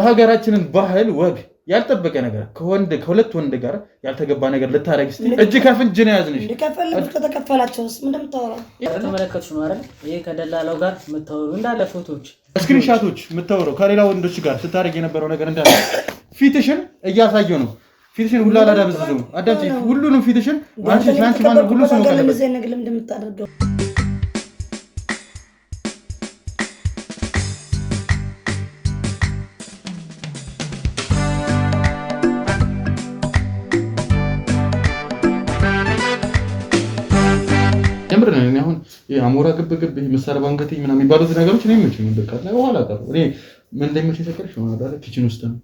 የሀገራችንን ባህል ወግ ያልጠበቀ ነገር ከሁለት ወንድ ጋር ያልተገባ ነገር ልታረግ እስቲ እጅ ከፍንጅ ነው ያዝንሽ ከተከፈላቸውስ ምን እንደምታወራው ተመለከቱሽ ነው አይደል? ይሄ ከደላላው ጋር የምታወሩ እንዳለ ፎቶዎች ስክሪንሻቶች የምታወሩ ከሌላ ወንዶች ጋር ስታረግ የነበረው ነገር እንዳለ ፊትሽን እያሳየው ነው። ፊትሽን ሁላ አላዳብዝም አዳምጪ። ሁሉንም ፊትሽን አንቺ ሻንቺ ማን ሁሉ ሰው ነው ለዚህ ነገር እንደምታደርገው አሁን አሞራ ግብግብ መሳሪያ ባንገቴ ምናምን የሚባሉት ነገሮች ነው የሚመቹኝ። በቃ ላይ በኋላ ቀር እኔ ምን እንደሚመች ተቀርሽ ነው አይደል? ኪችን ውስጥ ነው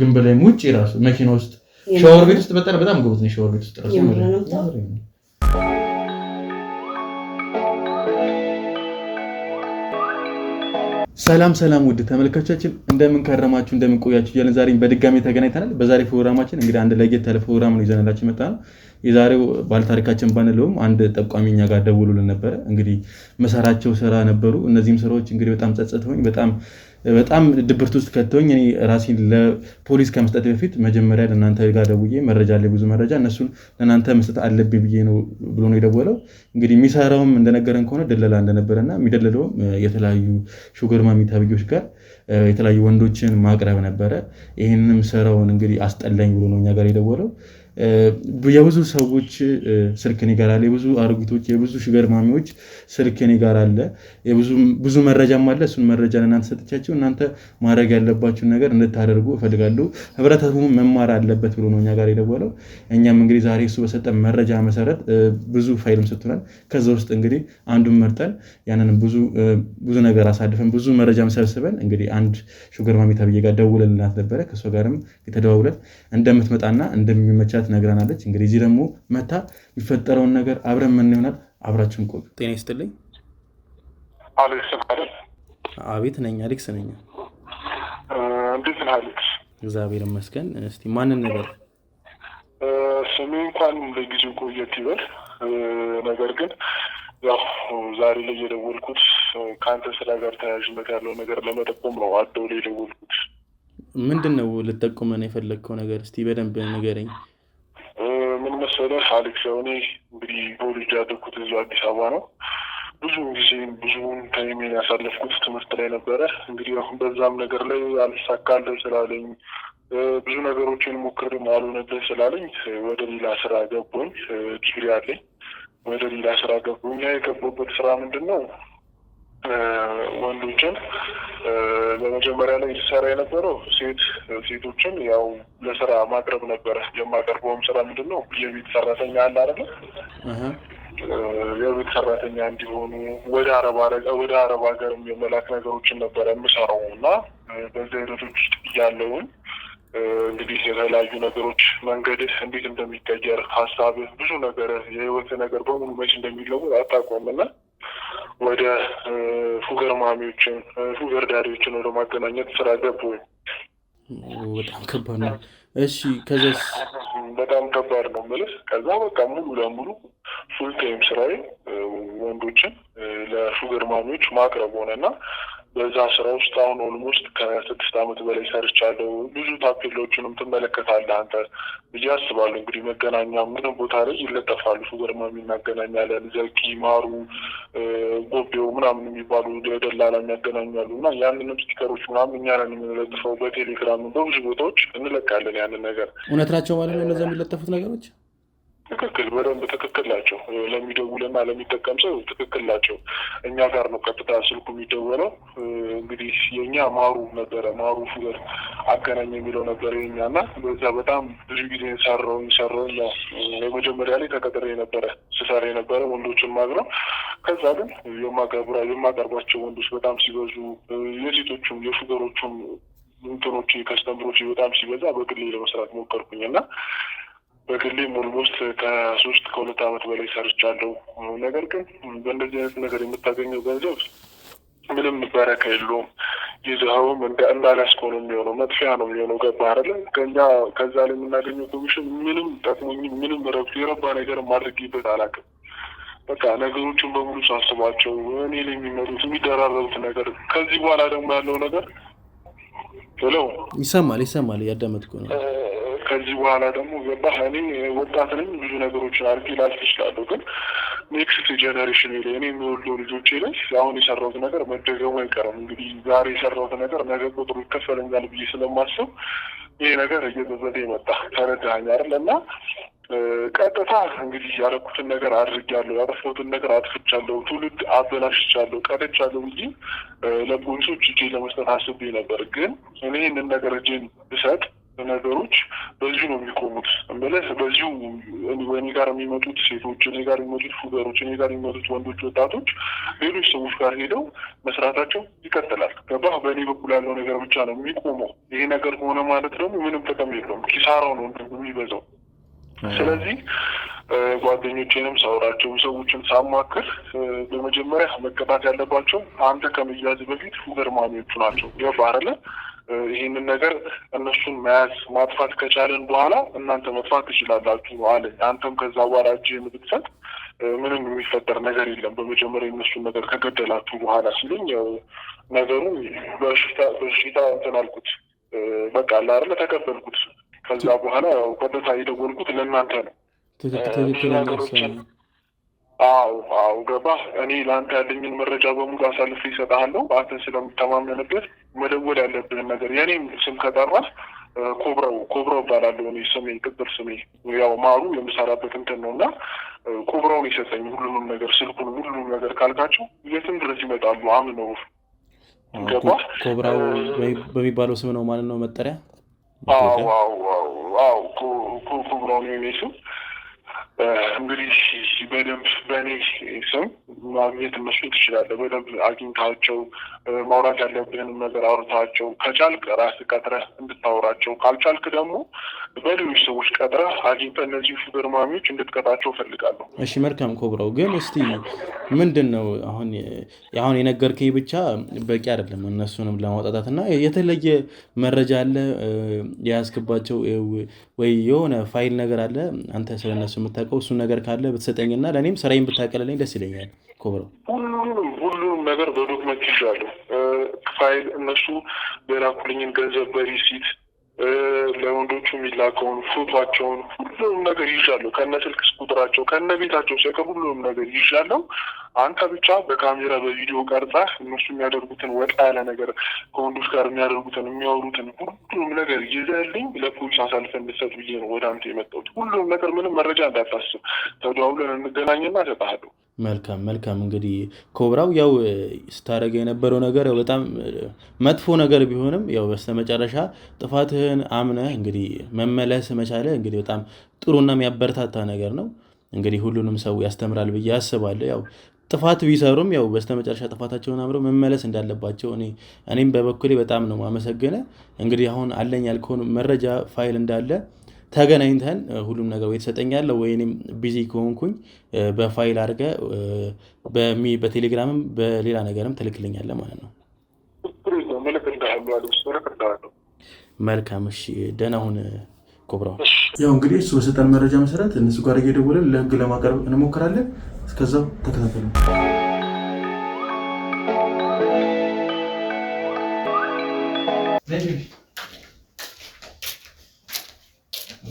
ግንብ ላይ ውጪ ራሱ መኪና ውስጥ ሻወር ቤት ውስጥ በጣም ጎበዝ ነኝ። ሻወር ቤት ውስጥ ራሱ ሰላም ውድ ተመልካቾቻችን እንደምን ከረማችሁ እንደምን ቆያችሁ እያልን ዛሬ በድጋሚ ተገናኝተናል። በዛሬ ፕሮግራማችን እንግዲህ አንድ ለየት ያለ ፕሮግራም ነው ይዘንላችሁ መጣን። የዛሬው ባለታሪካችን ባንለውም አንድ ጠቋሚኛ ጋር ደውሎልን ነበር። እንግዲህ መሰራቸው ስራ ነበሩ። እነዚህም ስራዎች እንግዲህ በጣም ጸጸተውኝ በጣም ድብርት ውስጥ ከተውኝ እኔ ራሴን ለፖሊስ ከመስጠት በፊት መጀመሪያ ለእናንተ ጋር ደውዬ መረጃ ላይ ብዙ መረጃ እነሱን ለእናንተ መስጠት አለብኝ ብዬ ነው ብሎ ነው የደወለው። እንግዲህ የሚሰራውም እንደነገረን ከሆነ ደለላ እንደነበረና የሚደለለውም የተለያዩ ሹገር ማሚ ተብዮች ጋር የተለያዩ ወንዶችን ማቅረብ ነበረ። ይሄንንም ስራውን እንግዲህ አስጠላኝ ብሎ ነው እኛ ጋር የደወለው። የብዙ ሰዎች ስልክ እኔ ጋር አለ። የብዙ አርጉቶች የብዙ ሹገር ማሚዎች ስልክ እኔ ጋር አለ። ብዙ መረጃም አለ። እሱን መረጃ ለእናንተ ሰጥቻችሁ እናንተ ማድረግ ያለባችሁን ነገር እንድታደርጉ እፈልጋለሁ። ህብረተሰቡ መማር አለበት ብሎ ነው እኛ ጋር የደወለው። እኛም እንግዲህ ዛሬ እሱ በሰጠን መረጃ መሰረት ብዙ ፋይልም ሰጥቶናል። ከዛ ውስጥ እንግዲህ አንዱን መርጠን ያንን ብዙ ነገር አሳልፈን ብዙ መረጃ ሰብስበን እንግዲህ አንድ ሹገር ማሚ ተብዬ ጋር ደውለንላት ነበረ። ከሷ ጋርም የተደዋውለን እንደምትመጣና እንደሚመቻት ነግራናለች። እንግዲህ እዚህ ደግሞ መታ የሚፈጠረውን ነገር አብረን ምን ይሆናል። አብራችሁን ቆዩ። ጤና ይስጥልኝ። አሌክስ አይደል? አቤት ነኝ፣ አሌክስ ነኝ። እንዴት ነህ አሌክስ? እግዚአብሔር ይመስገን። እስቲ ማንን ነገር ስሜ እንኳን ለጊዜው ቆየት ይበል። ነገር ግን ያው ዛሬ ላይ የደወልኩት ከአንተ ስራ ጋር ተያያዥነት ያለው ነገር ለመጠቆም ነው። አደው ላይ የደወልኩት ምንድን ነው ልጠቁመን የፈለግከው ነገር? እስቲ በደንብ ንገረኝ። ምን መሰለህ አሌክስ፣ እኔ እንግዲህ በወልጅ ያደግኩት እዚሁ አዲስ አበባ ነው። ብዙውን ታይሜን ያሳለፍኩት ትምህርት ላይ ነበረ። እንግዲህ አሁን በዛም ነገር ላይ አልሳካልህ ስላለኝ ብዙ ነገሮችን ሞክሬም አልሆነልህ ስላለኝ ወደ ሌላ ስራ ገባሁኝ። ዲግሪ አለኝ። ወደ ሌላ ስራ ገባሁኝ። ያ የገባሁበት ስራ ምንድን ነው? ወንዶችን በመጀመሪያ ላይ ሰራ የነበረው ሴቶችን ያው ለስራ ማቅረብ ነበረ። የማቀርበውም ስራ ምንድን ነው? የቤት ሰራተኛ አለ አይደለ? የቤት ሰራተኛ እንዲሆኑ ወደ አረብ ሀገር የመላክ ነገሮችን ነበረ የምሰራው እና በዚህ አይነቶች ውስጥ እያለውን እንግዲህ የተለያዩ ነገሮች መንገድህ እንዴት እንደሚቀየር ሀሳብህ ብዙ ነገር የህይወት ነገር በሙሉ መች እንደሚለወጥ አታውቅም እና ወደ ሹገር ማሚዎችን ሹገር ዳዲዎችን ወደ ማገናኘት ስራ ገባሁኝ። በጣም ከባድ ነው። እሺ ከዛስ? በጣም ከባድ ነው የምልህ። ከዛ በቃ ሙሉ ለሙሉ ፉል ታይም ስራዬ ወንዶችን ለሹገር ማሚዎች ማቅረብ ሆነና በዛ ስራ ውስጥ አሁን ኦልሞስት ከ6 ዓመት በላይ ሰርቻለሁ። ብዙ ታፔላዎችንም ትመለከታለህ አንተ ብዬ አስባለሁ። እንግዲህ መገናኛ ምንም ቦታ ላይ ይለጠፋሉ። ሹገር ማሚ እናገናኛለን፣ ዘኪ፣ ማሩ፣ ጎቤው ምናምን የሚባሉ ደላላ የሚያገናኛሉ እና ያንንም ስቲከሮች ምናምን እኛ ነን የምንለጥፈው። በቴሌግራም በብዙ ቦታዎች እንለቃለን ያንን ነገር። እውነት ናቸው ማለት ነው እነዚያ የሚለጠፉት ነገሮች? ትክክል፣ በደንብ ትክክል ናቸው። ለሚደውልና ለሚጠቀም ሰው ትክክል ናቸው። እኛ ጋር ነው ቀጥታ ስልኩ የሚደወለው። እንግዲህ የእኛ ማሩ ነበረ፣ ማሩ ሹገር አገናኝ የሚለው ነበረ የኛ እና በዛ በጣም ብዙ ጊዜ ሰራውኝ። የመጀመሪያ ላይ ተቀጥሬ ነበረ ስሰራ የነበረ ወንዶችን ማቅረብ። ከዛ ግን የማቀርባቸው ወንዶች በጣም ሲበዙ የሴቶቹም የሹገሮቹም እንትኖች ከስተምሮች በጣም ሲበዛ በግሌ ለመስራት ሞከርኩኝ እና በግሌም ኦልሞስት ከ2 ዓመት በላይ ሰርቻለሁ። ነገር ግን በእንደዚህ አይነት ነገር የምታገኘው ገንዘብ ምንም በረካ የለውም። ይዘኸውም እንዳላስከው ነው የሚሆነው፣ መጥፊያ ነው የሚሆነው። ገባህ አይደለ? ከዛ ላይ የምናገኘው ኮሚሽን ምንም ጠቅሞኝ ምንም የረባ ነገር ማድረግበት አላውቅም። በቃ ነገሮችን በሙሉ ሳስባቸው እኔ ላይ የሚመጡት የሚደራረቡት ነገር ከዚህ በኋላ ደግሞ ያለው ነገር ሄሎ ይሰማል ያዳመጥኩ ነው። ከዚህ በኋላ ደግሞ ገባህ እኔ ወጣት ነኝ ብዙ ነገሮችን አድርጌ ላልፍ እችላለሁ ግን ኔክስት ጄኔሬሽን ላይ እኔ የሚወልደው ልጆቼ ላይ አሁን የሰራሁት ነገር መደገሙ አይቀርም። እንግዲህ ዛሬ የሰራሁት ነገር ነገ ቁጥሩ ይከፈለኛል ብዬ ስለማስብ ይሄ ነገር እየተዘደ መጣ። ተረዳኸኝ አይደል? እና ቀጥታ እንግዲህ ያደረኩትን ነገር አድርጌያለሁ፣ ያጠፋሁትን ነገር አጥፍቻለሁ፣ ትውልድ አበላሽቻለሁ፣ ቀጥቻለሁ እንጂ ለፖሊሶች እጄ ለመስጠት አስቤ ነበር። ግን እኔ ይህንን ነገር እጄን ብሰጥ ነገሮች በዚሁ ነው የሚቆሙት። እምልህ በዚሁ እኔ ጋር የሚመጡት ሴቶች፣ እኔ ጋር የሚመጡት ፉገሮች፣ እኔ ጋር የሚመጡት ወንዶች፣ ወጣቶች ሌሎች ሰዎች ጋር ሄደው መስራታቸው ይቀጥላል። ገባህ? በእኔ በኩል ያለው ነገር ብቻ ነው የሚቆመው። ይሄ ነገር ሆነ ማለት ደግሞ ምንም ጥቅም የለውም፣ ኪሳራው ነው የሚበዛው። ስለዚህ ጓደኞቼንም ሳወራቸው ሰዎችን ሳማክር በመጀመሪያ መቀጣት ያለባቸው አንተ ከመያዝ በፊት ፉገር ማሚዎቹ ናቸው። ገባህ አይደለ? ይህንን ነገር እነሱን መያዝ ማጥፋት ከቻለን በኋላ እናንተ መጥፋት ትችላላችሁ አለ። አንተም ከዛ በኋላ እጅህን ብትሰጥ ምንም የሚፈጠር ነገር የለም በመጀመሪያ የነሱን ነገር ከገደላችሁ በኋላ ሲሉኝ ነገሩ በሽታ እንትን አልኩት። በቃ አይደለ ተቀበልኩት። ከዛ በኋላ ቀጥታ የደወልኩት ለእናንተ ነው። ነገሮችን አዎ ገባህ? እኔ ለአንተ ያለኝን መረጃ በሙሉ አሳልፌ ይሰጥሃለሁ። አንተን ስለምተማመንበት መደወል ያለብህን ነገር የኔም ስም ከጠራህ ኮብራው እባላለሁ። እኔ ስሜ ቅጥር ስሜ ያው ማሩ የምሰራበት እንትን ነው እና ኮብራውን የሰጠኝ ሁሉንም ነገር ስልኩን ሁሉንም ነገር ካልካቸው የትም ድረስ ይመጣሉ። አምነው ገባህ? ኮብራው በሚባለው ስም ነው ማለት ነው መጠሪያ። ኮብራው ነው የኔ ስም። እንግዲህ በደንብ በእኔ ስም ማግኘት እነሱ ትችላለህ። በደንብ አግኝታቸው ማውራት ያለብህንም ነገር አውርታቸው ከቻልክ ራስህ ቀጥረህ እንድታወራቸው፣ ካልቻልክ ደግሞ በሌሎች ሰዎች ቀጥረህ አግኝተህ እነዚህ ፉገር ማሚዎች እንድትቀጣቸው እፈልጋለሁ። እሺ መልካም ኮብራው፣ ግን እስቲ ምንድን ነው አሁን የነገርከኝ ብቻ በቂ አይደለም እነሱንም ለማውጣታት እና የተለየ መረጃ አለ የያዝክባቸው ወይ የሆነ ፋይል ነገር አለ አንተ ስለነሱ የምታውቀው? እሱን ነገር ካለ ብትሰጠኝና ለእኔም ስራዬን ብታቀልልኝ ደስ ይለኛል ኮብራው። ሁሉንም ነገር በዶክመንት ይዣለሁ። ፋይል እነሱ የላኩልኝን ገንዘብ በሪሲት ለወንዶቹ የሚላከውን ፎቶቸውን ሁሉንም ነገር ይዣለሁ። ከነ ስልክ ቁጥራቸው ከነ ቤታቸው ሳይቀር ሁሉንም ነገር ይዣለሁ። አንተ ብቻ በካሜራ በቪዲዮ ቀርጸህ እነሱ የሚያደርጉትን ወጣ ያለ ነገር ከወንዶች ጋር የሚያደርጉትን የሚያወሩትን ሁሉንም ነገር ይዘህልኝ ለፖሊስ አሳልፈህ እንድትሰጥ ብዬ ነው ወደ አንተ የመጣሁት። ሁሉንም ነገር ምንም መረጃ እንዳታስብ፣ ተደዋውለን እንገናኝና እሰጥሃለሁ። መልካም እንግዲህ ኮብራው፣ ያው ስታደርግ የነበረው ነገር ያው በጣም መጥፎ ነገር ቢሆንም ያው በስተመጨረሻ ጥፋትህን አምነህ እንግዲህ መመለስ መቻለ እንግዲህ በጣም ጥሩና የሚያበረታታ ነገር ነው። እንግዲህ ሁሉንም ሰው ያስተምራል ብዬ አስባለሁ። ያው ጥፋት ቢሰሩም ያው በስተመጨረሻ ጥፋታቸውን አምረው መመለስ እንዳለባቸው እኔም በበኩሌ በጣም ነው ማመሰገነ። እንግዲህ አሁን አለኝ ያልከውን መረጃ ፋይል እንዳለ ተገናኝተን ሁሉም ነገር ወይ ትሰጠኛለህ ወይም ቢዚ ከሆንኩኝ በፋይል አድርገህ በቴሌግራምም በሌላ ነገርም ትልክልኛለህ ማለት ነው። መልካም እሺ፣ ደህና ሁን ኮብራው። ያው እንግዲህ እሱ በሰጠን መረጃ መሰረት እነሱ ጋር እየደወለን ለህግ ለማቅረብ እንሞክራለን። እስከዛው ተከታተሉ።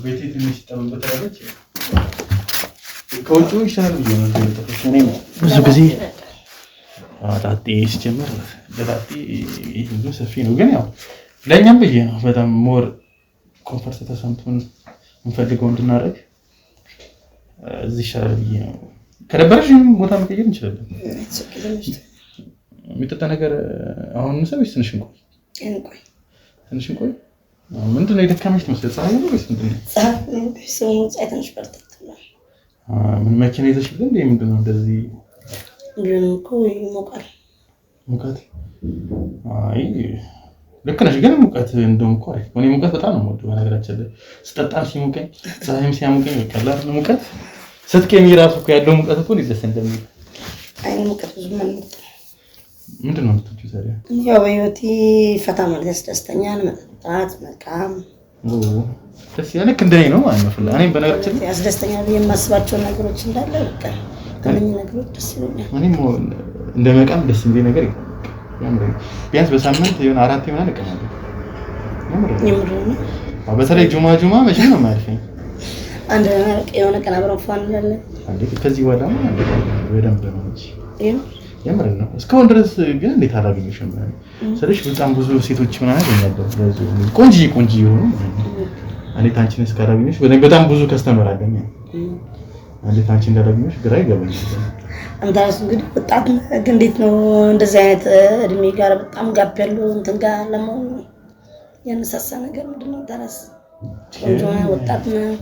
ቤቴ ትንሽ ጠመንበታለች። ከውጭ ይሻላል ብዬ ነው። ብዙ ጊዜ ጣጤ ሲጀምር ለጣጤ ብዙ ሰፊ ነው፣ ግን ያው ለእኛም ብዬ ነው በጣም ሞር ኮንፈርት ተሰምቶን እንፈልገው እንድናደርግ እዚህ ይሻላል ብዬ ነው። ከደበረሽ ቦታ መቀየር እንችላለን። የሚጠጣ ነገር አሁን ሰው ትንሽ እንቆይ። ምንድን ነው የደካመሽ ትመስል? ፀሐይ ነው ወይስ ምንድን ነው? ፀሐይ ትንሽ በርታት ብሏል። ምን መኪና ይዘሽ ግን ምንድን ነው እንደዚህ? ቢሆንም እኮ ይሞቃል። ሙቀት? አይ ልክ ነሽ፣ ግን ሙቀት እንደውም እኮ አሪፍ። እኔ ሙቀት በጣም ነው የምወደው በነገራችን ላይ። ስጠጣም ሲሞቀኝ፣ ፀሐይም ሲያሞቀኝ በቃ አይደል ሙቀት ስትቀሚ ራሱ እኮ ያለው ሙቀት እኮ ደስ እንደሚል። አይ ሙቀት ብዙ ማለት ምንድን ነው የምትወጪው ታዲያ? ያው በህይወቴ ፈታ ማለት ያስደስተኛል። መጠጣት፣ መቃም ደስ ያለ ልክ እንደኔ ነው ማለት ነው። እኔም በነገራችን ላይ ያስደስተኛል ብዬ የማስባቸው ነገሮች እንዳለ በቃ ከነኚህ ነገሮች ደስ ይለኛል። እኔም እንደ መቃም ደስ የሚለኝ ነገር የለም። ቢያንስ በሳምንት የሆነ 4 ምናምን እቀማለሁ። የምር ነው። በተለይ ጁማ መቼ ነው የማያልፈኝ? አንድ የሆነ ቀን አብረን ፋን እንላለን። አንዴ ከዚህ በኋላ በደንብ ነው እንጂ የምር ነው። እስካሁን ድረስ ግን እንዴት አላገኘሽም? ስለሽ በጣም ብዙ ሴቶች ምናምን ያገኛለሁ ቆንጆ ሆኑ። እንዴት አንቺን እስካላገኘሽ በጣም ብዙ ከስተመር አለኝ። እንዴት አንቺ እንዳላገኘሽ ግራ ይገባኛል። አንተስ እንግዲህ ወጣት ግን እንዴት ነው እንደዚህ አይነት እድሜ ጋር በጣም ጋፕ ያለው እንትን ጋር ለመሆን ያነሳሳ ነገር ምንድነው? ታራስ ቆንጆ ወጣት ነው።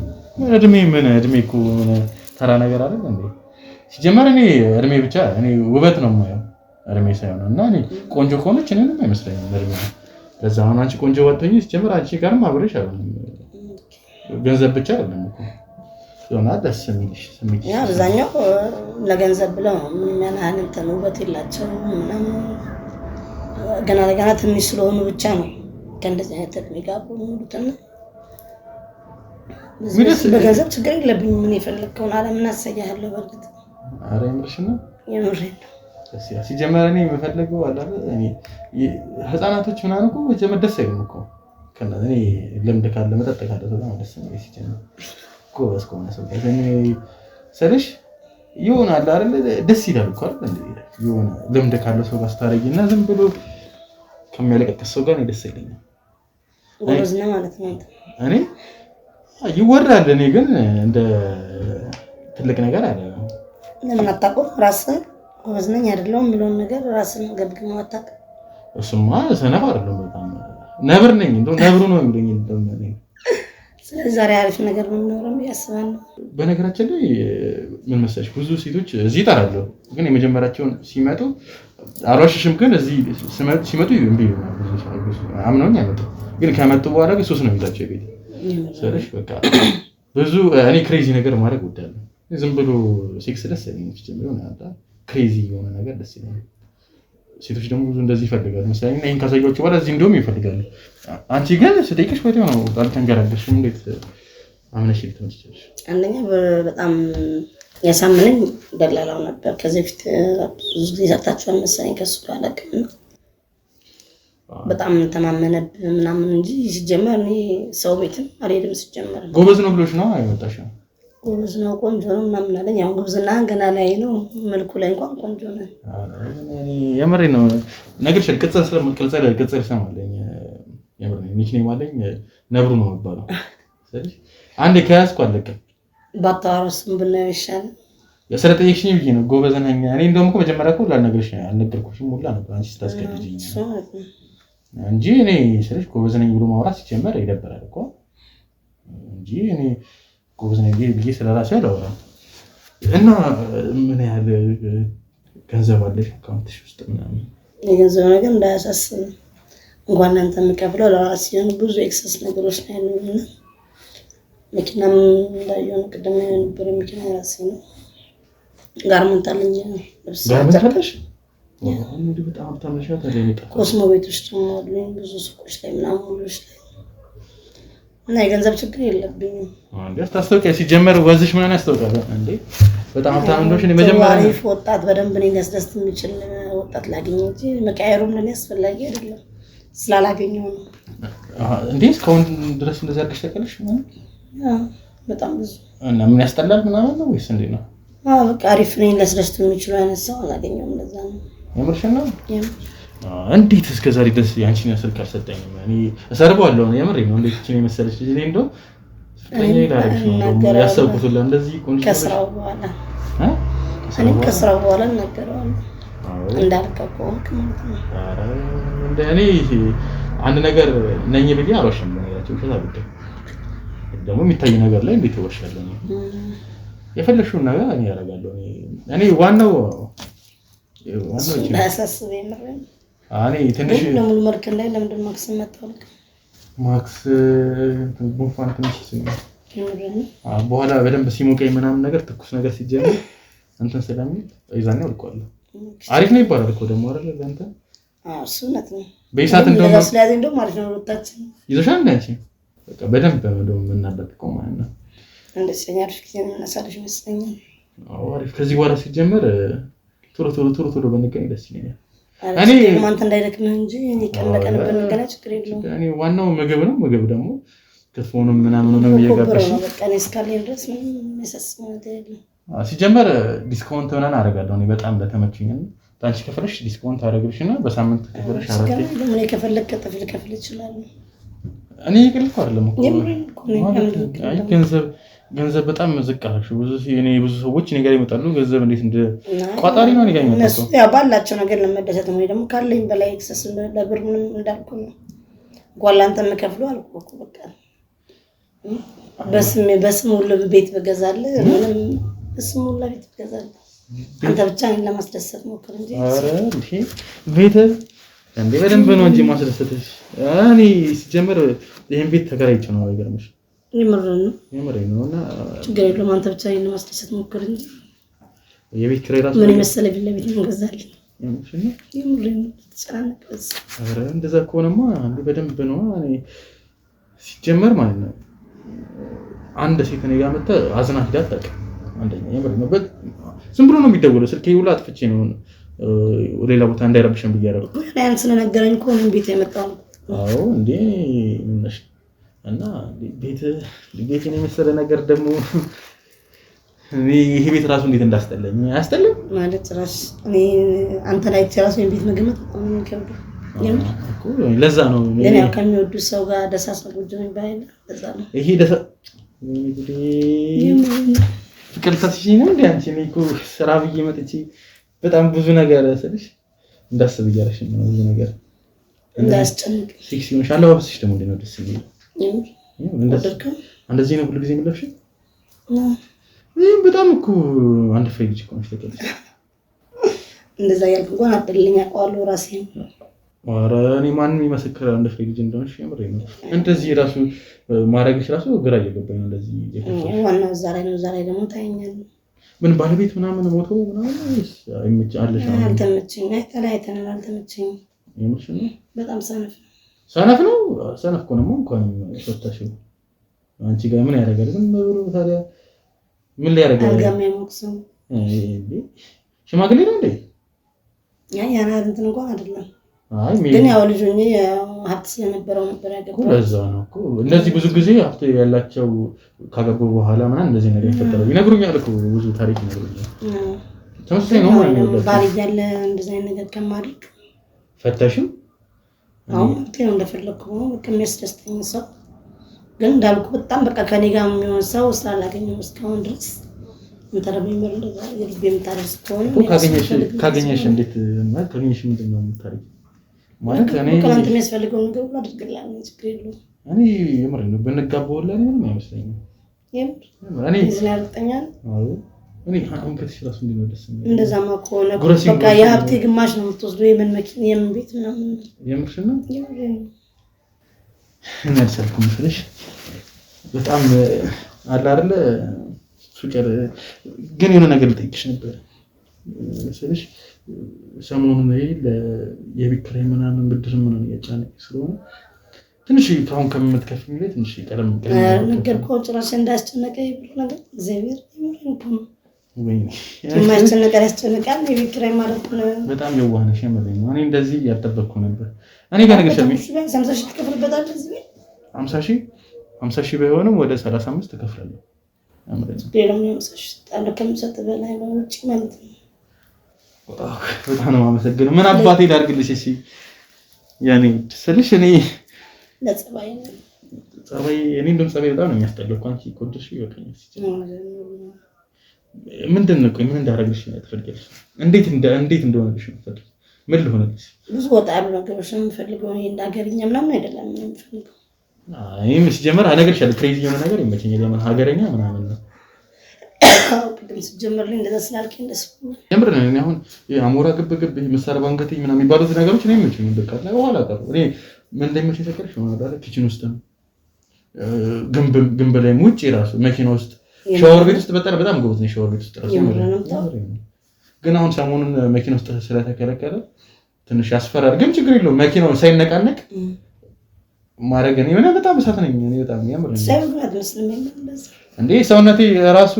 እድሜ እኮ ተራ ነገር አይደል እንዴ? ሲጀመር እኔ እድሜ ብቻ እኔ ውበት ነው የማየው እድሜ ሳይሆን እና እኔ ቆንጆ ከሆነች እኔንም አይመስለኝም እድሜ። ለዛ አሁን አንቺ ቆንጆ ወጥቶኝ ሲጀመር አንቺ ጋርም አብሬሽ አይደለም ገንዘብ ብቻ አይደለም እኮ ሆና ደስ የሚልሽ ስሜት ያ አብዛኛው ለገንዘብ ብለው ምንም ያህል እንትን ውበት የላቸውም ምናምን ገና ትንሽ ስለሆኑ ብቻ ነው ከእንደዚህ አይነት እድሜ ጋር የሚሉትና በገንዘብ ችግር የለብኝም። ምን የፈለግከውን ዓለምን አሳያለሁ። በርግጥ ኧረ የምርሽ ነው? የምሬን ነው። ሲጀመር እኔ የምፈልገው አለ እኔ ህፃናቶች ምናምን እኮ መጀመር ደስ አይልም እኮ እኔ ልምድ ካለ መጠጥ ካለ በጣም ደስ ነው ሲጀመር እኮ እስከሆነ ሰው እኔ ስልሽ ይሆናል አይደል ደስ ይላል እኮ አይደል እንዴ ይሆናል ልምድ ካለ ሰው ጋር ስታረጊና ዝም ብሎ ከሚያለቀቅስ ሰው ጋር ደስ ይለኛል። ጎበዝ ነህ ማለት ነው እኔ ይወራል። እኔ ግን እንደ ትልቅ ነገር አይደለም። ለምን አታውቅም? ራስህ ጎበዝ ነኝ አይደለም የሚለውን ነገር ራስህን ገብግመው አታውቅም? እሱማ ሰነፍ አይደለም በጣም ነብር ነኝ እንደው ነብሩ ነው የሚለኝ እንደው ነኝ። ስለዚህ ዛሬ አሪፍ ነገር ነው የሚኖረው ያስባለሁ። በነገራችን ላይ ምን መሰለሽ ብዙ ሴቶች እዚህ ይጠራሉ፣ ግን የመጀመሪያቸውን ሲመጡ አልዋሽሽም፣ ግን እዚህ ሲመጡ እምቢ አምነውኝ አይመጡ፣ ግን ከመጡ በኋላ ግን ሶስት ነው የሚላቸው ቤት ስለሽ በቃ ብዙ እኔ ክሬዚ ነገር ማድረግ እወዳለሁ። ዝም ብሎ ሴክስ ደስ አይለኝም። ጀምሮ ነው ክሬዚ የሆነ ነገር ደስ ይለኛል። ሴቶች ደግሞ ብዙ እንደዚህ ይፈልጋሉ መሰለኝ እና ይሄን ካሳያችሁ በኋላ እዚህ እንደውም ይፈልጋሉ። አንቺ ግን ስጠይቅሽ ወዲያው ነው አልተንገራገርሽም። እንዴት አምነሽ ልትመጪሽ? አንደኛ በጣም ያሳመነኝ ደላላው ነበር። ከዚህ በፊት ብዙ ጊዜ ሰርታችኋል መሰለኝ ከሱ ጋር አለቅም በጣም ተማመነብህ ምናምን እንጂ ሲጀመር እኔ ሰው ቤትም አልሄድም። ሲጀመር ጎበዝ ነው ብሎሽ ነው አይወጣሽም? ጎበዝ ነው ቆንጆ ነው ምናምን አለኝ። ያው ጎበዝና ገና ላይ ነው መልኩ ላይ እንኳን ቆንጆ ነው። የምሬ ነው ነገርሽ። ቅጽል ስም አለኝ የምሬ ኒክኔም አለኝ ነብሩ ነው የሚባለው። ስለዚህ አንዴ ከያዝኩ አለቀም። ባታወራስም ብናየው ይሻላል። ስለጠየቅሽኝ ብዬ ነው ጎበዝ ነኝ። እኔ እንደውም እኮ መጀመሪያ እኮ አልነገርኩሽም ሁላ ነበር አንቺ ስታስገድጂኝ እንጂ እኔ ስልሽ ጎበዝ ነኝ ብሎ ማውራት ሲጀመር ይደብራል እኮ እንጂ እኔ ጎበዝ ነኝ ብዬ ስለራሴ አላወራም። እና ምን ያህል ገንዘብ አለሽ አካውንትሽ ውስጥ ምናምን? የገንዘብ ነገር እንዳያሳስብ እንኳን አንተ የምከፍለው ለራሴ ሲሆን ብዙ ኤክሰስ ነገሮች ላይ ነው እና መኪናም እንዳየው ቅድም የነበረ መኪና ራሴ ነው። ጋርመንት አለኝ ልብስ ጋርመንት እንዴ በጣም ተመሻታ ለኔ ኮስሞ ቤት ውስጥ ነው ብዙ ሱቆች ላይ ምናምን ሙሉዎች ላይ እና የገንዘብ ችግር የለብኝም። አንዴ ታስተውቂያ ሲጀመር ወዝሽ ምናምን ያስተውቃል እንዴ በጣም ሀብታም እንደሆንሽ እኔ መጀመሪያ ወጣት በደንብ ነው ሊያስደስት የሚችል ወጣት ላገኝ እንጂ መቀየሩም ለኔ አስፈላጊ አይደለም ስላላገኘው ነው። እንዴ እስካሁን ድረስ እንደዛ አድርገሽ ተቀለሽ ማለት በጣም ብዙ እና ምን ያስጠላል ምናምን ነው ወይስ እንዴ ነው? በቃ አሪፍ ነኝ ሊያስደስት የሚችል አይነት ሰው አላገኘውም። ለዛ ነው የምርሽን ነው? እንዴት እስከ ዛሬ ድረስ ያንቺን ስልክ አልሰጠኝም? እኔ እሰርበዋለሁ ነው የምሬ ነው። እንዴት እቺ ነው መሰለሽ ልጅ ላይ እንደው ፍቅረኛ ይላልሽ ነው ያሰብኩት ሁላ እንደዚህ ቆንጆ ከስራው በኋላ እኔ ከስራው በኋላ እናገረዋለሁ እንዳልከው ማለት ነው። እንደ እኔ አንድ ነገር ነኝ ብዬ አልዋሽም። ነገራችን ከዛ ጉዳይ ደግሞ የሚታይ ነገር ላይ እንዴት ይወሻለሁ? የፈለሽውን ነገር እኔ ያደርጋለሁ። እኔ ዋናው ያሳስበኝ ነው። እኔ ትንሽ ለሙሉ መልክ ላይ ለምንድን ማክስ መጣው? ማክስ ጉንፋን ትንሽ ሲሆን በኋላ በደንብ ሲሞቀኝ ምናምን ነገር ትኩስ ነገር ሲጀምር እንትን ስለሚል ይዛኔ ወልቋል። አሪፍ ነው ይባላል እኮ ደግሞ አይደል አንተ? እሱ እውነት ነው። በይሳት እንደውም ስለዚህ እንደውም ማለት ነው ወጣችን ይዘሻል እንዴ? በቃ በደንብ እንደውም እናደርገው ማለት ነው። እንደዚህ አሪፍ ጊዜ እናሳልፍ ይመስለኛል። አሪፍ ከዚህ በኋላ ሲጀመር ቶሎ በንገኝ ደስ ይለኛል። እኔ ማንተ እንዳይደክምህ እንጂ እኔ ቀን ለቀን ብንገናኝ ችግር የለውም። እኔ ዋናው ምግብ ነው። ምግብ ደግሞ ክትፎንም ምናምኑንም እየጋበዝሽ በቃ እኔ እስካለኝ ድረስ ምንም የሚያሳስብ ነገር የለም። ሲጀመር ዲስካውንት ምናምን አደርጋለሁ እኔ በጣም ለተመቸኝ ነው። አንቺ ከፈለሽ ዲስካውንት አደርግልሽና በሳምንት ከፈለሽ አራት እኔ ከፈለክ ከጥፍ ልከፍል እችላለሁ። እኔ ይቅልኩ አይደለም እኮ ገንዘብ በጣም ዝቅ አልሽ። ብዙ ሰዎች እኔ ጋር ይመጣሉ። ገንዘብ እንዴት እንደ ቋጣሪ ነው እኔ ጋር ይመጣሉ። እነሱ ያው ባላቸው ነገር ለመደሰት ነው። ደግሞ ካለኝ በላይ ኤክሰስ ለብር ምንም እንዳልኩ ነው። እንኳን ላንተ የምከፍለው አልኩ እኮ በቃ በስሙ ቤት በገዛልህ ምንም በስሙ ቤት በገዛልህ አንተ ብቻ እኔን ለማስደሰት ሞክር እንጂ። ኧረ እንዴ ቤት እንዴ በደንብ ነው እንጂ ማስደሰትሽ። እኔ ሲጀምር ይሄን ቤት ተከራይቼ ነው አይገርምሽ? የምሬን ነው። እና ችግር የለውም አንተ ብቻ እኔን ለማስደሰት ሞክር እንጂ የቤት ኪራይ ራሱ ምን መሰለ ቢል ለቤት ነው ገዛልኝ። የምሬን ነው ተጨናነቅ በዛ። ኧረ እንደዛ ከሆነማ አንዴ በደንብ ነው። እኔ ሲጀምር ማለት ነው አንድ ሴት እኔ ጋር መጣ አዝና ሂዳ አታውቅም። አንደኛ የምሬን ነው። ዝም ብሎ ነው የሚደውለው። ስልኬ ሁላ አጥፍቼ ነው ሌላ ቦታ እንዳይረብሽን ብዬ አደረኩ። ያን ስለነገረኝ እኮ ነው ቤት የመጣው። አዎ እንዴ ምንሽ እና ቤቴን የመሰለ ነገር ደግሞ ይሄ ቤት ራሱ እንዴት እንዳስጠላኝ አያስጠላም ማለት ጭራሽ እኔ አንተ ላይ ራሱ ቤት መገመት በጣም ነው የሚከብደው። ለዛ ነው እኔ ያው ከሚወዱ ሰው ጋር ደሳሳ ጎጆ ነው ይባላል። ለዛ ነው ይሄ ደሳ ፍቅር ታስይኝ ነው እንዴ አንቺ? እኔ እኮ ስራ ብዬ መጥቼ በጣም ብዙ ነገር ስልሽ እንዳስብ እያለሽ ነው። ብዙ ነገር እንዳስጨንቅ ሴክሲ ሆነሽ አለባበስሽ ደግሞ እንዴት ነው ደስ የሚል እንደዚህ ነው ሁሉ ጊዜ የምለብሽ። በጣም እኮ አንድ ፍሬ ልጅ እኮ ነሽ ተቀበል። እንደዛ ያልኩ እንኳን አጥልኝ አውቀዋለሁ ራሴን። ኧረ እኔ ማንም ይመሰክራል አንድ ፍሬ ልጅ እንደሆነሽ የምሬን ነው። እንደዚህ ራሱ ማድረግሽ ራሱ ግራ እየገባኝ ነው። እንደዚህ የከፈለሽ ዋናው እዛ ላይ ነው። እዛ ላይ ደግሞ ታየኛለህ። ምን ባለቤት ምናምን ሞቶ ምናምን አይመች አለሽ? አልተመቸኝ። ተለያይተናል። አልተመቸኝ። የምርሽ ነው? በጣም ሰነፍ ነው። ሰነፍ እኮ ነው እንኳን ፈታሽው። አንቺ ጋር ምን ያደርጋል ግን ብሎ ታዲያ ምን ሊያደርጋል? አልጋም ያሞክሰው ሽማግሌ ነው እንዴ? ያን እንትን እንኳን አይደለም። አይ ግን ያው ልጅ ሆኜ ሀብት ስለነበረው ነበር ያገባው። ለዛ ነው እኮ እንደዚህ ብዙ ጊዜ ሀብት ያላቸው ካገቡ በኋላ ምናምን እንደዚህ ነገር ይፈጠራል። ይነግሩኛል እኮ ብዙ ታሪክ ይነግሩኛል። ተመሳሳይ ነው ማለት ነው። ባል እያለ እንደዚህ አይነት ነገር ከማድረግ ፈታሽም አሁን ነው እንደፈለኩ ነው ከሚያስደስተኝ ሰው ግን እንዳልኩ በጣም በቃ ከኔ ጋር የሚሆን ሰው ስላላገኘሁ እስካሁን ድረስ እንተረበኝ እንደዛ የልብ የምታረስ ከሆነ ካገኘሽ እንዴት ማለት ካገኘሽ ምንድን ነው የምታረጊው? ማለት እኔ ከአንተ የሚያስፈልገው ነገር ሁሉ አድርግልሃለሁ። ችግር የለውም። እኔ የምሬን ነው። ብንጋባው ላይ ምንም አይመስለኝም። እኔ እዚህ ያርጠኛል። አዎ እኔ አሁን ከዚህ ራሱ እንዴት ነው ደስ የሚለው። እንደዛማ ከሆነ በቃ የሀብቴ ግማሽ ነው የምትወስደው። የምን መኪና የምን ቤት ምናምን የምርሽ ነው? እኔ አልሰልኩም መስለሽ በጣም አለ አይደለ ፍቅር። ግን የሆነ ነገር ልጠይቅሽ ነበር መስለሽ ሰሞኑን የቤት ኪራይ ምናምን ብድር ምናምን እያጫነኝ ስለሆነ ትንሽ ካሁን ከምትከፍኝ ላይ ትንሽ ቀለም ነገርኩህ። ጭራሽ እንዳያስጨነቀኝ ብሎ ነገር እግዚአብሔር ይመስገን። ወይኔ የማያስጨንቀን ያስጨንቃል። የቤት ኪራይ ማለት ነው። በጣም የዋህ ነሽ የምሬን ነው። እኔ እንደዚህ ያልጠበቅኩ ነበር። እኔ ጋር ነገር ሰሚ 50 ሺህ ትከፍልበታለህ እዚህ ቤት 50 ሺህ ቢሆንም ወደ 35 እከፍላለሁ። አምረን ሌላም 50 ሺህ ታለ ከምሰጥ በላይ ነው ውጪ ማለት ነው። በጣም ነው የማመሰግነው። ምን አባቴ ላድርግልሽ? እሺ ያኔ ስልሽ እኔ ለጸባይ ነው ጸባይ እኔ እንደውም ጸባይ በጣም ነው የሚያስጠላው። አንቺ ኮድሽ ይወቀኝ ምንድን ነው? ምን እንዳደረግልሽ ነው ትፈልጊያለሽ? እንዴት እንደሆነልሽ ነው ትፈልጊ? ምን ልሆንልሽ? ብዙ ወጣ ያሉ ነገሮች ነው የምፈልገው። ይሄ እንዳገርኛ ምናምን አይደለም ነው የምፈልገው። አይ ሲጀመር አነገርሻለሁ። ክሬዚ የሆነ ነገር ይመቸኛል። ለምን ሀገረኛ ምናምን ነው ቅድም ስትጀምርልኝ እንደዛ ስላልከኝ ደስ ብሎኛል። የምር ነው። እኔ አሁን አሞራ ግብግብ መሳሪያ ባንገት ምናምን የሚባሉት ነገሮች ነው የሚመቹኝ። በቃ በኋላ ቀሩ። እኔ ምን እንደሚመቸኝ ተቀርሽ ነው አይደል? ኪችን ውስጥ ግንብ ላይ ውጪ ራሱ መኪና ውስጥ ሻወር ቤት ውስጥ በጣም ጎበዝ ነኝ። ሻወር ቤት ውስጥ ራሱ ግን አሁን ሰሞኑን መኪና ውስጥ ስለተከለከለ ትንሽ ያስፈራል። ግን ችግር የለውም። መኪናው ሳይነቃነቅ ማረግ እኔ ምን በጣም እሳት ነኝ እኔ በጣም ያምር ሰውነት መስለኝ እንደዚህ እንዴ ሰውነቴ ራሱ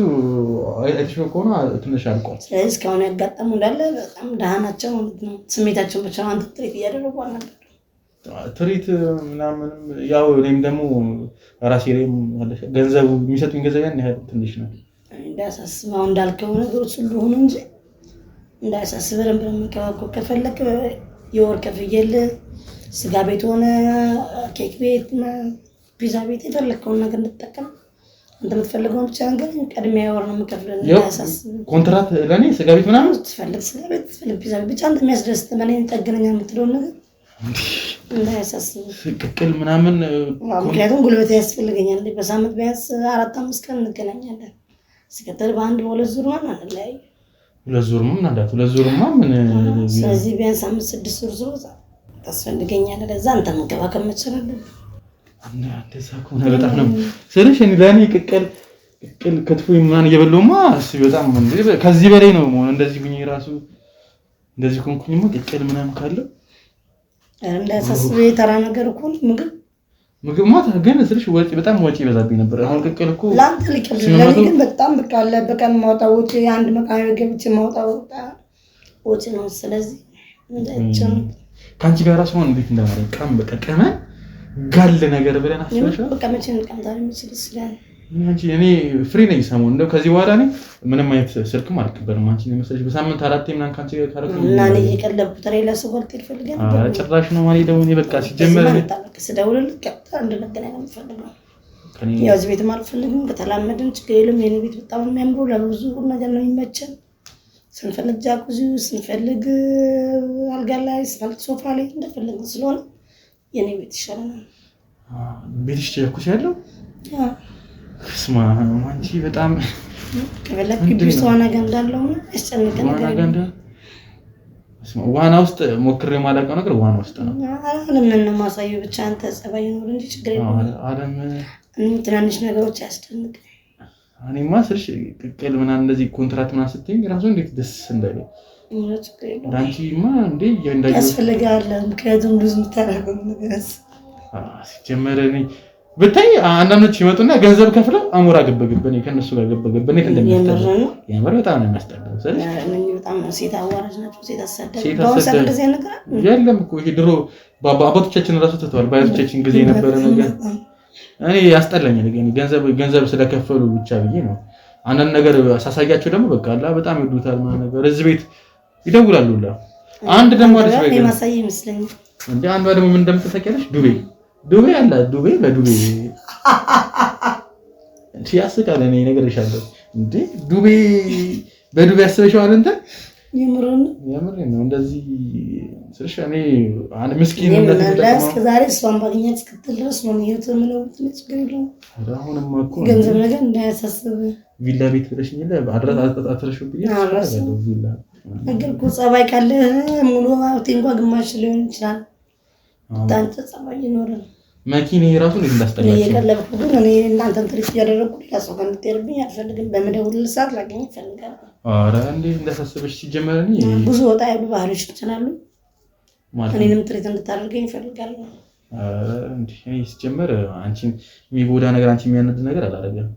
አይተሽው ከሆነ ትንሽ አልቋል። ስለዚህ እስካሁን ያጋጠሙ እንዳለ በጣም ደሃናቸው ማለት ነው። ስሜታቸው ብቻ አንተ ትሪት እያደረጉ ነበር። ትሪት ምናምን ያው እኔም ደግሞ ራሴ ላይም ገንዘቡ የሚሰጡኝ ገንዘብ ያን ያህል ትንሽ ነው። እንዳያሳስበው እንዳልከው ነገሮች ሁሉ ሆኖ እንጂ እንዳያሳስበው ደንብ መንከባከብ ከፈለክ የወር ከፍየል ስጋ ቤት ሆነ ኬክ ቤት ፒዛ ቤት የፈለከውን ነገር እንጠቀም አንተ የምትፈልገውን ብቻ ነገር ቀድሜ ወር ነው የምከፍለው። እንዳያሳስበው ኮንትራት ለኔ ስጋ ቤት ምናምን ትፈልግ ስጋ ቤት ትፈልግ ፒዛ ቤት ብቻ አንተ የሚያስደስት ማንንም ጠግነኛ የምትለው ነገር እንዳያሳስበው ቅቅል ምናምን ምክንያቱም ጉልበት ያስፈልገኛል። በሳምንት ቢያንስ 4-5 ቀን እንገናኛለን። ሲከተል በአንድ በሁለት ዙር ማን አለላይ ሁለት ዙር ምን እንዳት ሁለት ዙርማ ምን ስለዚህ ቢያንስ 5-6 ዙር ታስፈልገኛል። ለዛ አንተ መንከባከብ መቻል አለብህ። እንደዛ ከሆነ በጣም ነው ስለሽ እኔ ለኔ ቅቅል ክትፎ ምናምን እየበለውማ እሱ በጣም ከዚህ በላይ ነው ማለት እንደዚህ ሁኚ ራሱ እንደዚህ ኮንኩኝማ ቅቅል ምናምን ካለ እንዳያሳስበው የተራ ነገር እኮ ምግብ ማታ ግን ስለሽ ወጪ በጣም ወጪ ይበዛብኝ ነበር። አሁን ቅቅል እኮ ላንተ ለኔ ግን በጣም በቃ በቀን ማውጣው ወጪ አንድ መቃሚ ገብቼ ማውጣው ወጪ ነው። ስለዚህ እንደዚህ ካንቺ ጋር ራስ ሆነ እንዴት እንደማረ ቀን በቀን ጋል ነገር ብለን አስበሻል። በቃ መቼ እንቀምታለን የሚችል ስለዚህ እኔ ፍሪ ነኝ ሰሞኑን እንደው ከዚህ በኋላ እኔ ምንም አይነት ስልክም አልቀበልም። አንቺ ነው መሰለሽ በሳምንት 4 ምናምን ካንቺ ጋር ካረኩ እና እኔ እየቀለብኩ ተሬላ ሰውልት ይፈልጋል ጭራሽ ነው ማለት ደው እኔ በቃ ሲጀመር እኔ ስደውልልህ ቀጥታ እንደነገናኝ ነው የምፈልገው። ያው እዚህ ቤት አልፈልግም ከተላመድን ችግር የለም። የኔ ቤት በጣም የሚያምሩ ለብዙ ነገር ነው የሚመቸን። ስንፈልግ ጃኩዚ ስንፈልግ አልጋ ላይ ስንፈልግ ሶፋ ላይ እንደፈለግን ስለሆነ የኔ ቤት ይሻላል። ቤትሽ ጃኩዚ ያለው ስማ አንቺ በጣም ከበለክ ግቢስ ዋና ገንዳ አለው ነው ያስጨንቀን ነገር ገንዳ ስማ ዋና ውስጥ ሞክሬ ማላውቀው ነገር ዋና ውስጥ ነው። ለምን ነው ማሳየው ብቻ አንተ ጸባይ ነው እንጂ ችግር የለም። አለም ትናንሽ ነገሮች ያስጨንቅ እኔማ ስልሽ ቅቅል ምናምን እንደዚህ ኮንትራት ምናምን ስትይኝ ራሱ እንዴት ደስ እንዳለ ዳንቺማ እንዴ ያስፈልጋል። ምክንያቱም ብዙ የምታደርገው ነገር ሲጀመር እኔ ብታይ አንዳንዶች ይመጡና ገንዘብ ከፍለው አሞራ ገበገብ እኔ ከነሱ ጋር ገበገብ እኔ እንደሚያስጠላው የምር በጣም ነው የሚያስጠላው። ስለዚህ እኔ በጣም ሴት አዋራጅ ናቸው። ሴት አሳዳጅ ባውሳ እንደዚህ ነገር የለም እኮ ይሄ ድሮ አባቶቻችን ራሱ ተተዋል ባያቶቻችን ጊዜ የነበረ ነገር እኔ ያስጠላኛል። ገንዘብ ስለከፈሉ ብቻ ብዬ ነው። አንዳንድ ነገር ሳሳያቸው ደግሞ በቃ አላ በጣም ይወዱታል ማለት ነገር እዚህ ቤት ይደውላሉላ። አንድ ደግሞ አዲስ ነገር ማሳይ ይመስለኛል እንዴ አንዷ ደግሞ ምን እንደምትተከለሽ ዱቤ አለ ዱቤ በዱቤ እንት ያስቃል። እኔ ነገር ይሻላል እንዴ ዱቤ በዱቤ ያስበሽዋል እንተ የምሩን ነው እንደዚህ ስለሽ እኔ አንድ ምስኪንነት ለስከ ዛሬ እሷን ባገኛት እስክትል ድረስ ነው የምለው ችግር የለውም። አሁንም እኮ ገንዘብ ነገር እንዳያሳስብ ቪላ ቤት ብለሽኝ አድራስ አጥተሽብኝ ቪላ ነገር እኮ ጸባይ ካለ ሙሉ አውቴንጓ ግማሽ ሊሆን ይችላል። ታንተ ጸባይ ይኖራል። መኪና የራሱ ነው እንዳስጠላችሁ እየቀለብኩ ግን እኔ እናንተን ትሪት እያደረኩ ለሰው ከንትርብኝ አልፈልግም። በመደውል ሰዓት ላገኝ ይፈልጋል። አረ እንዴ እንዳሳስበሽ ሲጀመር እኔ ብዙ ወጣ ያሉ ባህሪዎች ይችላሉ ማለት እኔንም ትሪት እንድታደርገኝ ይፈልጋል። አረ እንዴ እኔ ሲጀመር አንቺን የሚጎዳ ነገር አንቺን የሚያነድ ነገር አላደረገም።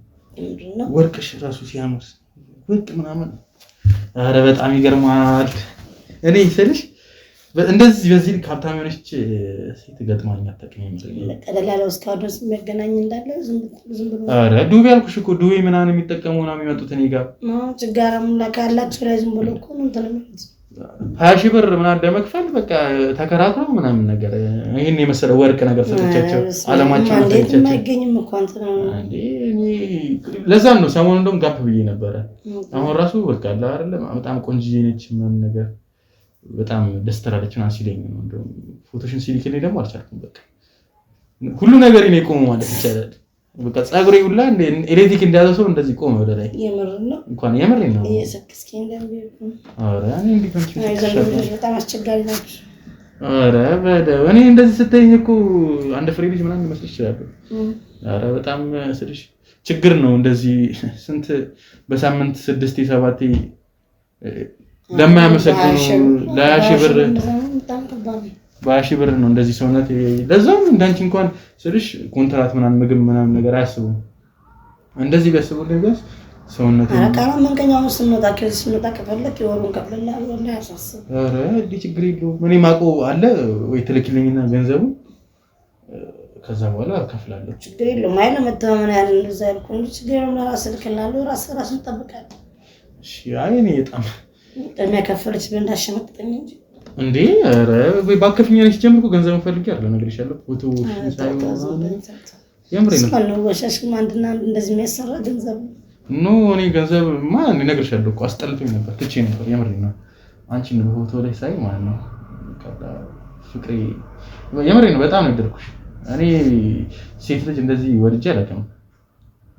ወርቅሽ ራሱ ሲያምር ወርቅ ምናምን አረ በጣም ይገርማል። እኔ ይሰልሽ እንደዚህ በዚህ ካፕታም የሆነች ሴት ገጥማኝ አታውቅም። ለቀለላው እስካሁን ድረስ የሚያገናኝ እንዳለ ዝም ብሎ አረ ዱቤ አልኩሽ እኮ ዱቤ ምናምን የሚጠቀሙ ነው የሚመጡት እኔ ጋር ችጋራም ለካላችሁ ላይ ዝም ብሎ እኮ ነው ተለምት 20 ሺህ ብር ምናምን እንደመክፈል በቃ ተከራክሮ ምናምን ነገር ይሄን የመሰለ ወርቅ ነገር ሰጥቻቸው አለማችን እንዴት የማይገኝም እኮ አንተ ነው እንዴ ለዛም ነው ሰሞኑን እንደውም ጋፕ ብዬ ነበረ። አሁን ራሱ በቃ አለ አይደለ በጣም ቆንጆ ነች ምናምን ነገር በጣም ደስ ትላለች እና ሲለኝ ነው እንደውም ፎቶሽን ሲልክልኝ ደግሞ አልቻልኩም። በቃ ሁሉ ነገር እኔ ቆሞ ማለት ይቻላል። በቃ ጸጉሬ ሁላ ኤሌክትሪክ እንዳያዘው ሰው እንደዚህ ቆመ ወደ ላይ የምር ነው እንኳን የምር ነው እየሰክስኪ እንደሚልኩ አረ እኔ እንዴት በጣም አስቸጋሪ ናችሁ። አረ በደው እኔ እንደዚህ ስትይኝ እኮ አንድ ፍሬ ልጅ ምናምን መስል ይችላል። አረ በጣም ስልሽ ችግር ነው እንደዚህ ስንት በሳምንት 6-7 ለማያመሰግኑ ለሺ ብር በ20 ብር ነው እንደዚህ ሰውነት ለዛም እንዳንቺ እንኳን ስልሽ ኮንትራት ምናምን ምግብ ምናምን ነገር አያስቡም እንደዚህ ቢያስቡልኝ ቢያስ ሰውነት አቃራ መንከኛው ስንወጣ ከዚህ ስንወጣ ከፈለክ የወሩን ከፍለላ ወላ ያሳስብ ኧረ እንዴ ችግር የለውም እኔ ማቆ አለ ወይ ትልክልኝና ገንዘቡ ከዛ በኋላ እከፍላለሁ ችግር የለውም አይለ መተማመን ያን እንደዛ ያልኩ ችግር የለውም ራስ ልከላለሁ ራስን ጠብቃለሁ እሺ አይ እኔ በጣም የሚያከፍልሽ በእንዳሸመጥጠኝ እንጂ እንዴ ኧረ ወይ ባከፍኛ ነሽ ጀምሮ ገንዘብ ፈልጊ አይደል ነግሬሻለሁ ፎቶ ሳይሆን የምሬ ነው ነው ወሻሽ ማንድና እንደዚህ የሚያሰራ ገንዘብ ኖ እኔ ገንዘብ ማን ነግሬሻለሁ እኮ አስጠልቶኝ ነበር ትቼ ነበር የምሬ ነው አንቺን በፎቶ ላይ ሳይ ማለት ነው ፍቅሬ የምሬ ነው በጣም ነው ደርኩሽ እኔ ሴት ልጅ እንደዚህ ወድጄ አላውቅም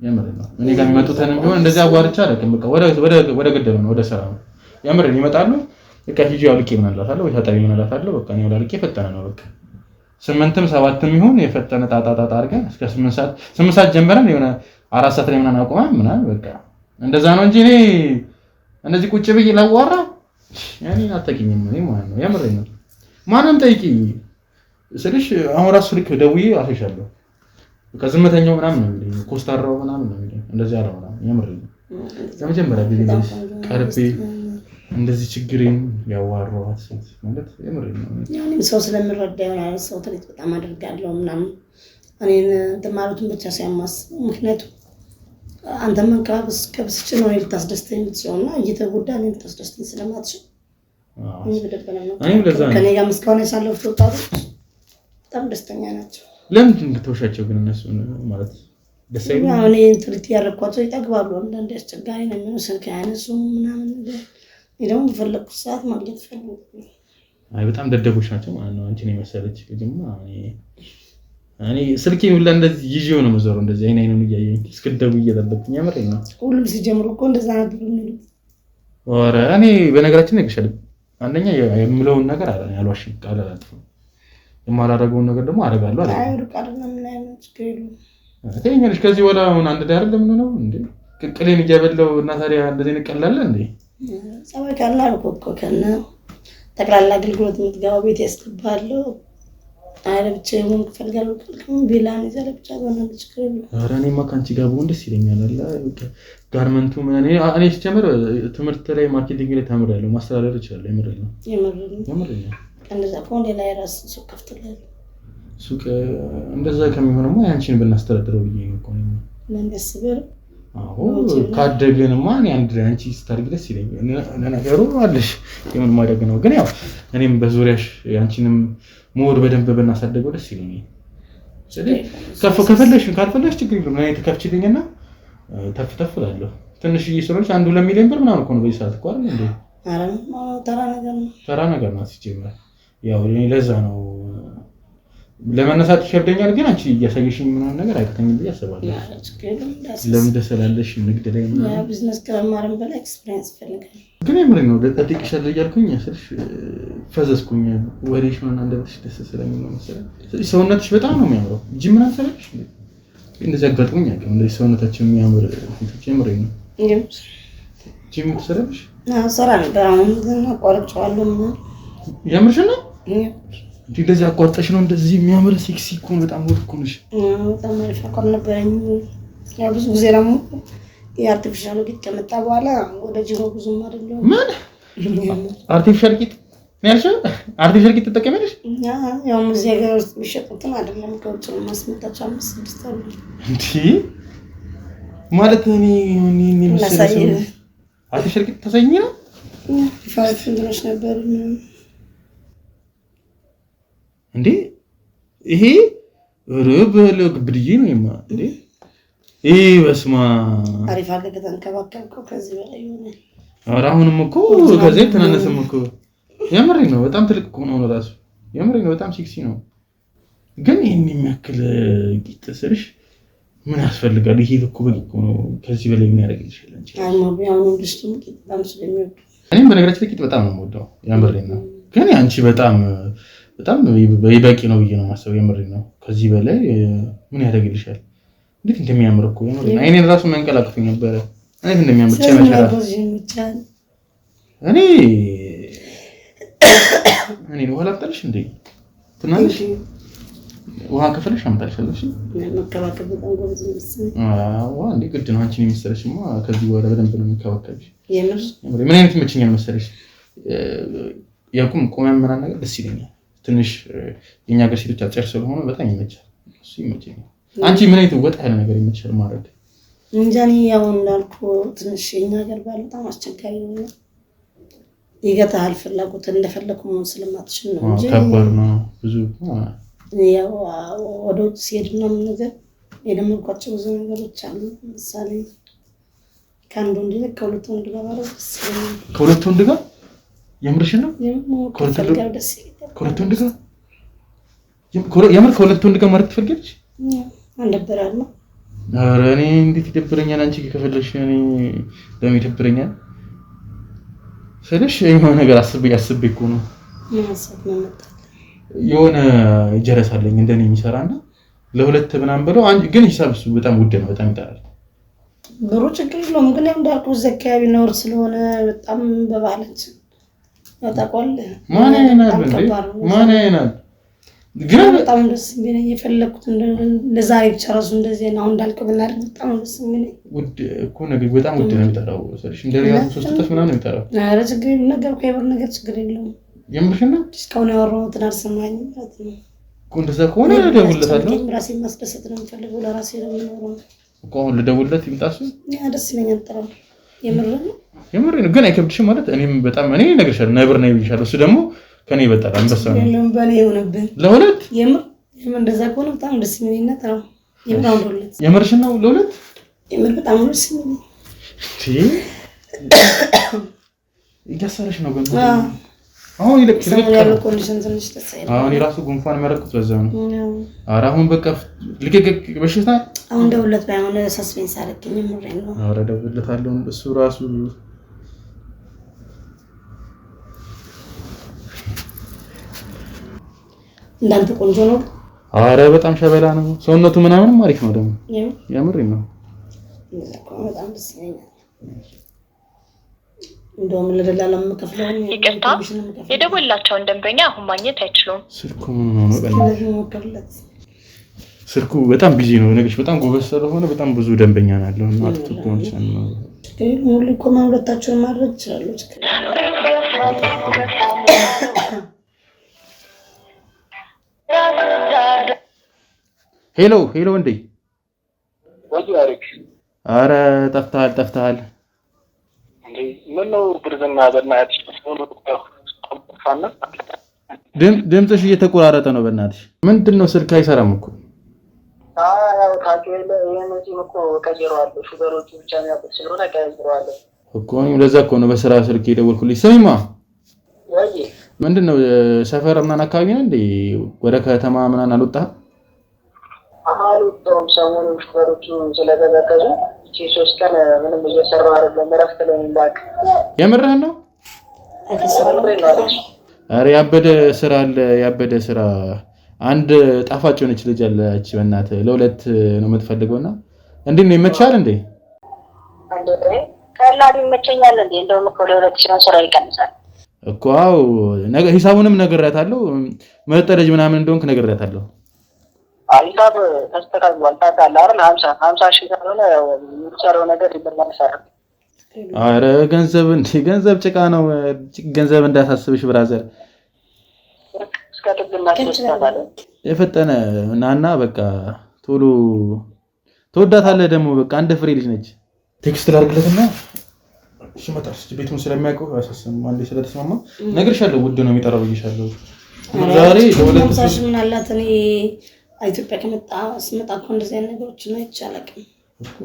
የምሬ ነው እኔ ጋር የሚመጡትንም ቢሆን እንደዚህ አዋርቻ አላውቅም በቃ ወደ ገደሉ ነው ወደ ስራ ነው የምሬ ነው ይመጣሉ በቃ ሂጂ አውልቄ ምን አላታለሁ ወይ ታጣቢ ምን አላታለሁ በቃ ነው አውልቄ ፈጠነ ነው በቃ 8ም 7ም ይሁን የፈጠነ ጣጣጣ አድርገን እስከ 8 ሰዓት ጀምረን የሆነ 4 ሰዓት ላይ ምናምን አቆማን ምናምን በቃ እንደዛ ነው እንጂ እኔ እንደዚህ ቁጭ ብዬ ላዋራ ያኔ አታውቂኝም እኔ ማለት ነው የምሬ ነው ማንም ጠይቂ ስልሽ አሁን ራሱ ልክ ደውዬ አፈሻለሁ በቃ ዝምተኛው ምናምን ነው የሚለኝ ኮስታራው ምናምን ነው የሚለኝ እንደዚህ አለው ምናምን የምሬ ነው ለመጀመሪያ ጊዜ ቀርቤ እንደዚህ ችግሬን ያዋራኋት ሴት ማለት የምሬ ነው ያኔ ሰው ስለምረዳ ይሆናል ሰው ትሪት በጣም አደርጋለሁ ምናምን እኔን ተማሩትን ብቻ ሳይማስ ምክንያቱም አንተ መንካብስ ከብስጭ ነው ልታስደስተኝ የምትችለውና እየተጎዳ ነው ልታስደስተኝ ስለማትችል እኔ በደበና ነው ከኔ ጋር መስካውን ያሳለፉት ወጣቶች በጣም ደስተኛ ናቸው ለምን ተውሻቸው ግን እነሱ ማለት ደስ አይልም ያው እኔ ትሪት ያረኳቸው ይጠግባሉ አንዳንዴ አስቸጋሪ ነው የሚሆነው ስልክ ያነሱም ምናምን ይደም በፈለኩት ሰዓት ማግኘት ፈልጉ አይ በጣም ደደቦች ናቸው ማለት ነው አንቺን የመሰለች ልጅማ እኔ ስልኬን ሁላ እንደዚህ ይዤው ነው መዞር እንደዚህ አይነውን እያየኝ እስከደቡ እየጠበቅኝ ያመረኝ ነው ሁሉም ሲጀምሩ እኮ እንደዛ ነበር የሚሉት ኧረ እኔ በነገራችን ላይ ግሻለሁ አንደኛ የምለውን ነገር አለ ያልዋሽም ቃል አላጥፍም የማላደርገውን ነገር ደግሞ አደርጋለሁ አይደል አይ ሩቃልና ምን አይነት ችግር ተይኛለሽ ከዚህ ወላ አሁን አንድ ዳር አይደለም ነው እንዴ ቅቅሌን እያበላው እና ታዲያ እንደዚህ እንቀላለ እንዴ ሰማይ ካላ እኮ ከነ ጠቅላላ አገልግሎት የምትገባው ቤት ያስገባለሁ አይለብቼ ምን ፈልጋለሁ ቢላን ይዘለ ብቻ ነው ችግር ነው ኧረ እኔማ ካንቺ ጋር ብሆን ደስ ይለኛል አላ ጋርመንቱ ምን እኔ ሲጀምር ትምህርት ላይ ማርኬቲንግ ላይ ተምሬያለሁ ማስተዳደር እችላለሁ የምሬ ነው እንደዛ ከሆነ ሌላ የራስ ሱቅ ከፍተሃል ሱቅ እንደዛ ከሚሆንማ ያንቺን ብናስተዳድረው ብዬ ነው እኮ ነው ለምስብር አዎ ካደገንማ እኔ አንድ አንቺ ስታርግ ደስ ይለኛል ለነገሩ አለሽ የምን ማደግ ነው ግን ያው እኔም በዙሪያሽ ያንቺንም ሞር በደንብ ብናሳደገው ደስ ይለኛል ስለዚህ ከፈለሽ ካልፈለሽ ችግር የለም እኔ ተከፍችልኝና ተፍተፍላለሁ ትንሽ እየሰራች 1-2 ሚሊዮን ብር ምናምን እኮ ነው በይሳት እኮ አይደል እንዴ አረ ተራ ነገር ነው ሲጀምር ያው እኔ ለዛ ነው ለመነሳት ይከብደኛል ግን አንቺ እያሳየሽኝ ምናምን ነገር አይተኸኝም ብዬ አስባለሁ ለምን ደሰላለሽ ንግድ ላይ ነው ያ ቢዝነስ ከማረም በላይ ኤክስፒሪየንስ ፈልጋለሁ ግን የምሬን ነው ለጥቂሻለ እያልኩኝ ስልሽ ፈዘዝኩኝ ወሬሽ ምናምን እንደዚህ ደስ ስለሚል ነው መሰለኝ ስለዚህ ሰውነትሽ በጣም ነው የሚያምረው ጂም ምናምን ሰራሽ እንደዚህ አጋጥሞኝ ያውቃል እንደዚህ ሰውነታችን የሚያምር ፊቶች የምሬን ነው ጂም ትሰራለሽ ሰራ ነበር አሁን ግን አቋርጬዋለሁ ምናምን የምርሽ ነው እንደዚህ አቋርጠሽ ነው እንደዚህ የሚያምር ሴክሲ እኮ በጣም ወድ እኮ ነሽ በጣም አሪፍ አቋም ነበረኝ ያው ብዙ ጊዜ ደግሞ የአርቲፊሻል ቂጥ ከመጣ በኋላ ወደ ጂሞ ብዙም አይደለም ምን አርቲፊሻል ቂጥ ያልሽው አርቲፊሻል ቂጥ ተጠቀመልሽ ያው ሙዚያ ጋር ውስጥ ቢሸጡትን አይደለም ከውጭ ማስመጣቸው 5-6 አሉ እንዴ ማለት እኔ መሰለኝ አርቲፊሻል ቂጥ ተሰኝ ነው ፋይት እንደነሽ ነበር እንዴ ይሄ ረበለ ግብድዬ ነው የማ እንዴ ይሄ በስማ አሪፍ አድርገህ ተንከባከብከው ከዚህ በላይ ይሆናል አሁንም እኮ ከዚህ ተናነሰም እኮ የምሬ ነው በጣም ትልቅ እኮ ነው ራሱ የምሬ ነው በጣም ሴክሲ ነው ግን ይሄን የሚያክል ቂጥ ስርሽ ምን ያስፈልጋል ይሄ እኮ በቂ እኮ ነው ከዚህ በላይ ምን ያደርግ ይችላል እንጂ አይሞብ ያው ነው ድስቱም ቂጥ በጣም ስለሚወድ እኔም በነገራችን ላይ ቂጥ በጣም ነው የምወደው የምሬ ነው ግን አንቺ በጣም በቂ ነው ብዬ ነው ማሰብ የምሬ ነው ከዚህ በላይ ምን ያደርግልሻል እንዴት እንደሚያምር እኮ የምሬ ነው አይኔን ራሱ መንቀላቅፎኝ ነበር እንዴት እንደሚያምር ጨመሻራ እኔ ነው ወላጣልሽ እንዴ ትናንሽ ውሃ ከፈለሽ አምጣልሻለሁ። እሺ መከባከብ በጣም ጎበዝ ነው። ውሃ እንዴ ግድ ነው። አንቺን የሚመስለሽማ ከዚህ በኋላ በደንብ ነው የሚከባከብሽ። የምር ምን አይነት ይመችኛል መሰለሽ? ቁመም ምናምን ነገር ደስ ይለኛል። ትንሽ የኛ ሀገር ሴቶች አጭር ስለሆነ በጣም ይመቻል። እሱ ይመቸኛል። አንቺ ምን አይነት ወጣ ያለ ነገር ይመችል ማድረግ? እንጃ እኔ ያው እንዳልኩ ትንሽ የኛ ሀገር ባል በጣም አስቸጋሪ ነው። ይገታል ፍላጎት እንደፈለኩ መሆን ስለማትችል ነው እንጂ ከባድ ነው ብዙ ያው ወደ ውጭ ሲሄድ ምናምን ነገር የደመቋቸው ብዙ ነገሮች አሉ። ምሳሌ ከአንድ ወንድ ጋር ከሁለት ወንድ ጋር ማለት ከሁለት ወንድ ጋር የምርሽ ነው? ከሁለት ወንድ ጋር የምር ከሁለት ወንድ ጋር ማለት ትፈልጊያለሽ? አንደበራል ነው። ኧረ እኔ እንዴት ይደብረኛል። አንቺ ከፈለሽ እኔ ለምን ይደብረኛል ስለሽ የሆነ ነገር አስቤ እኮ ነው የሆነ ጀረሳለኝ እንደኔ የሚሰራና ለሁለት ምናምን ብለው ግን ሂሳብ እሱ በጣም ውድ ነው። በጣም ይጣላል። ብሩ ችግር የለውም ግን ያው እንዳልኩ ዘካቢ ነው ስለሆነ በጣም በባህላችን ያጣቋል። ማን አይናል ግን በጣም ደስ የሚለኝ የፈለኩት ለዛሬ ብቻ ራሱ እንደዚህ ነው እንዳልከው ብናደርግ በጣም ደስ የሚለኝ ውድ እኮ ነገር በጣም ውድ ነው የሚጣላው ስለሽ እንደሪያቱ 3 እጥፍ ምናምን ነው የሚጣላው። ኧረ ችግር የለም ነገር ከይበር ነገር ችግር የለውም። የምርሽና እስካሁን ያወራሁት አልሰማኝ ማለት ነው እኮ እንደዛ ከሆነ ደውልለታለሁ። ራሴን ማስደሰት ነው የምፈልገው ለራሴ ነው የምኖረው እኮ አሁን ልደውልለት ይምጣሱ ደስ ይለኛል። ጥራው የምር ነው ግን አይከብድሽም ማለት እኔም በጣም እኔ እነግርሻለሁ ነብር ነው ይብሻለሁ እሱ ደግሞ ከኔ ይበጣል አንበሳ ነው የለም በኔ ይሆነብን ለሁለት የምር እንደዛ ከሆነ በጣም ደስ የሚልና ጥራው የምር አሁን ለሁለት የምርሽ ነው ለሁለት የምር በጣም ደስ የሚል እያሰረሽ ነው ግን አሁን ይልቅ ያለው ኮንዲሽን ትንሽ ደስ አይልም። አሁን የራሱ ጉንፋን መረቁት በዛው ነው። ኧረ አሁን በቃ ልቀቅ በሽታ አሁን ደውለት ባይሆን ሰስፔንስ አደረገኝ ምሬ ነው። ኧረ ደውለታለሁ እሱ ራሱ እንዳንተ ቆንጆ ነው። ኧረ በጣም ሸበላ ነው ሰውነቱ ምናምንም አሪፍ ነው ደግሞ የምሬ ነው። በጣም ደስ ይለኛል። እንደውም ለደላላም ከፍለው ይቅርታ የደወላቸውን ደንበኛ አሁን ማግኘት አይችሉም። ስልኩ ምን ነው ስልኩ በጣም ቢዚ ነው ነገርሽ በጣም ጎበዝ ስለሆነ በጣም ብዙ ደንበኛ ነው ያለው እና አጥቶን ነው ሁሉ ኮማን ሁለታቸውን ማድረግ ይችላል። ሄሎ እንዴ ኧረ ጠፍተሃል ምን ነው ብርዝና በእናትሽ ድምፅሽ እየተቆራረጠ ነው በእናትሽ ምንድን ነው ስልክ አይሰራም እኮ ያው ታውቂው የመጪም እኮ ቀይሯል ሹገሮቹ ብቻ የሚያውቁት ስለሆነ ቀይሯል እኮ እኔም ለዛ እኮ ነው በስራ ስልክ የደወልኩልሽ ስሚማ ምንድን ነው ሰፈር ምናምን አካባቢ ነው እንዴ ወደ ከተማ ምናምን አልወጣህም አልወጣሁም ሰሞኑን ሹገሮቹ ስለተበከዙ ሶስት ቀን ምንም እየሰራሁ አይደለም እረፍት ላይ ነኝ የምርህን ነው ኧረ ያበደ ስራ አንድ ጣፋጭ ሆነች ልጅ አለች በእናትህ ለሁለት ነው የምትፈልገውና እንዴት ነው ይመቻል እንዴ ቀላል ይመቸኛል እንዴ እንደውም እኮ ለሁለት ሲሆን ስራ ይቀንሳል እኮ አው ሂሳቡንም ነግሬያታለሁ መጠለጅ ምናምን እንደሆንክ ነግሬያታለሁ ሂሳብ ተስተካክሏል ታውቃለህ አይደል 50 ሺህ ካልሆነ ያው የሚሰራው ነገር ይመለሳል ኧረ ገንዘብ ጭቃ ነው ገንዘብ እንዳታስብሽ ብራዘር የፈጠነ ናና በቃ ቶሎ ተወዳታለህ ደግሞ በቃ አንድ ፍሬ ልጅ ነች ቴክስት ላድርግለትና እሺ መጣች ቤቱን ስለሚያውቀው አሳሰም አንዴ ስለተስማማ ነግርሻለሁ ውድ ነው የሚጠራው ይሻለው ዛሬ ለሁለት ሳሽ ምን አላት እኔ ኢትዮጵያ ስመጣ እኮ እንደዚህ አይነት ነገሮች ነው አይቻልም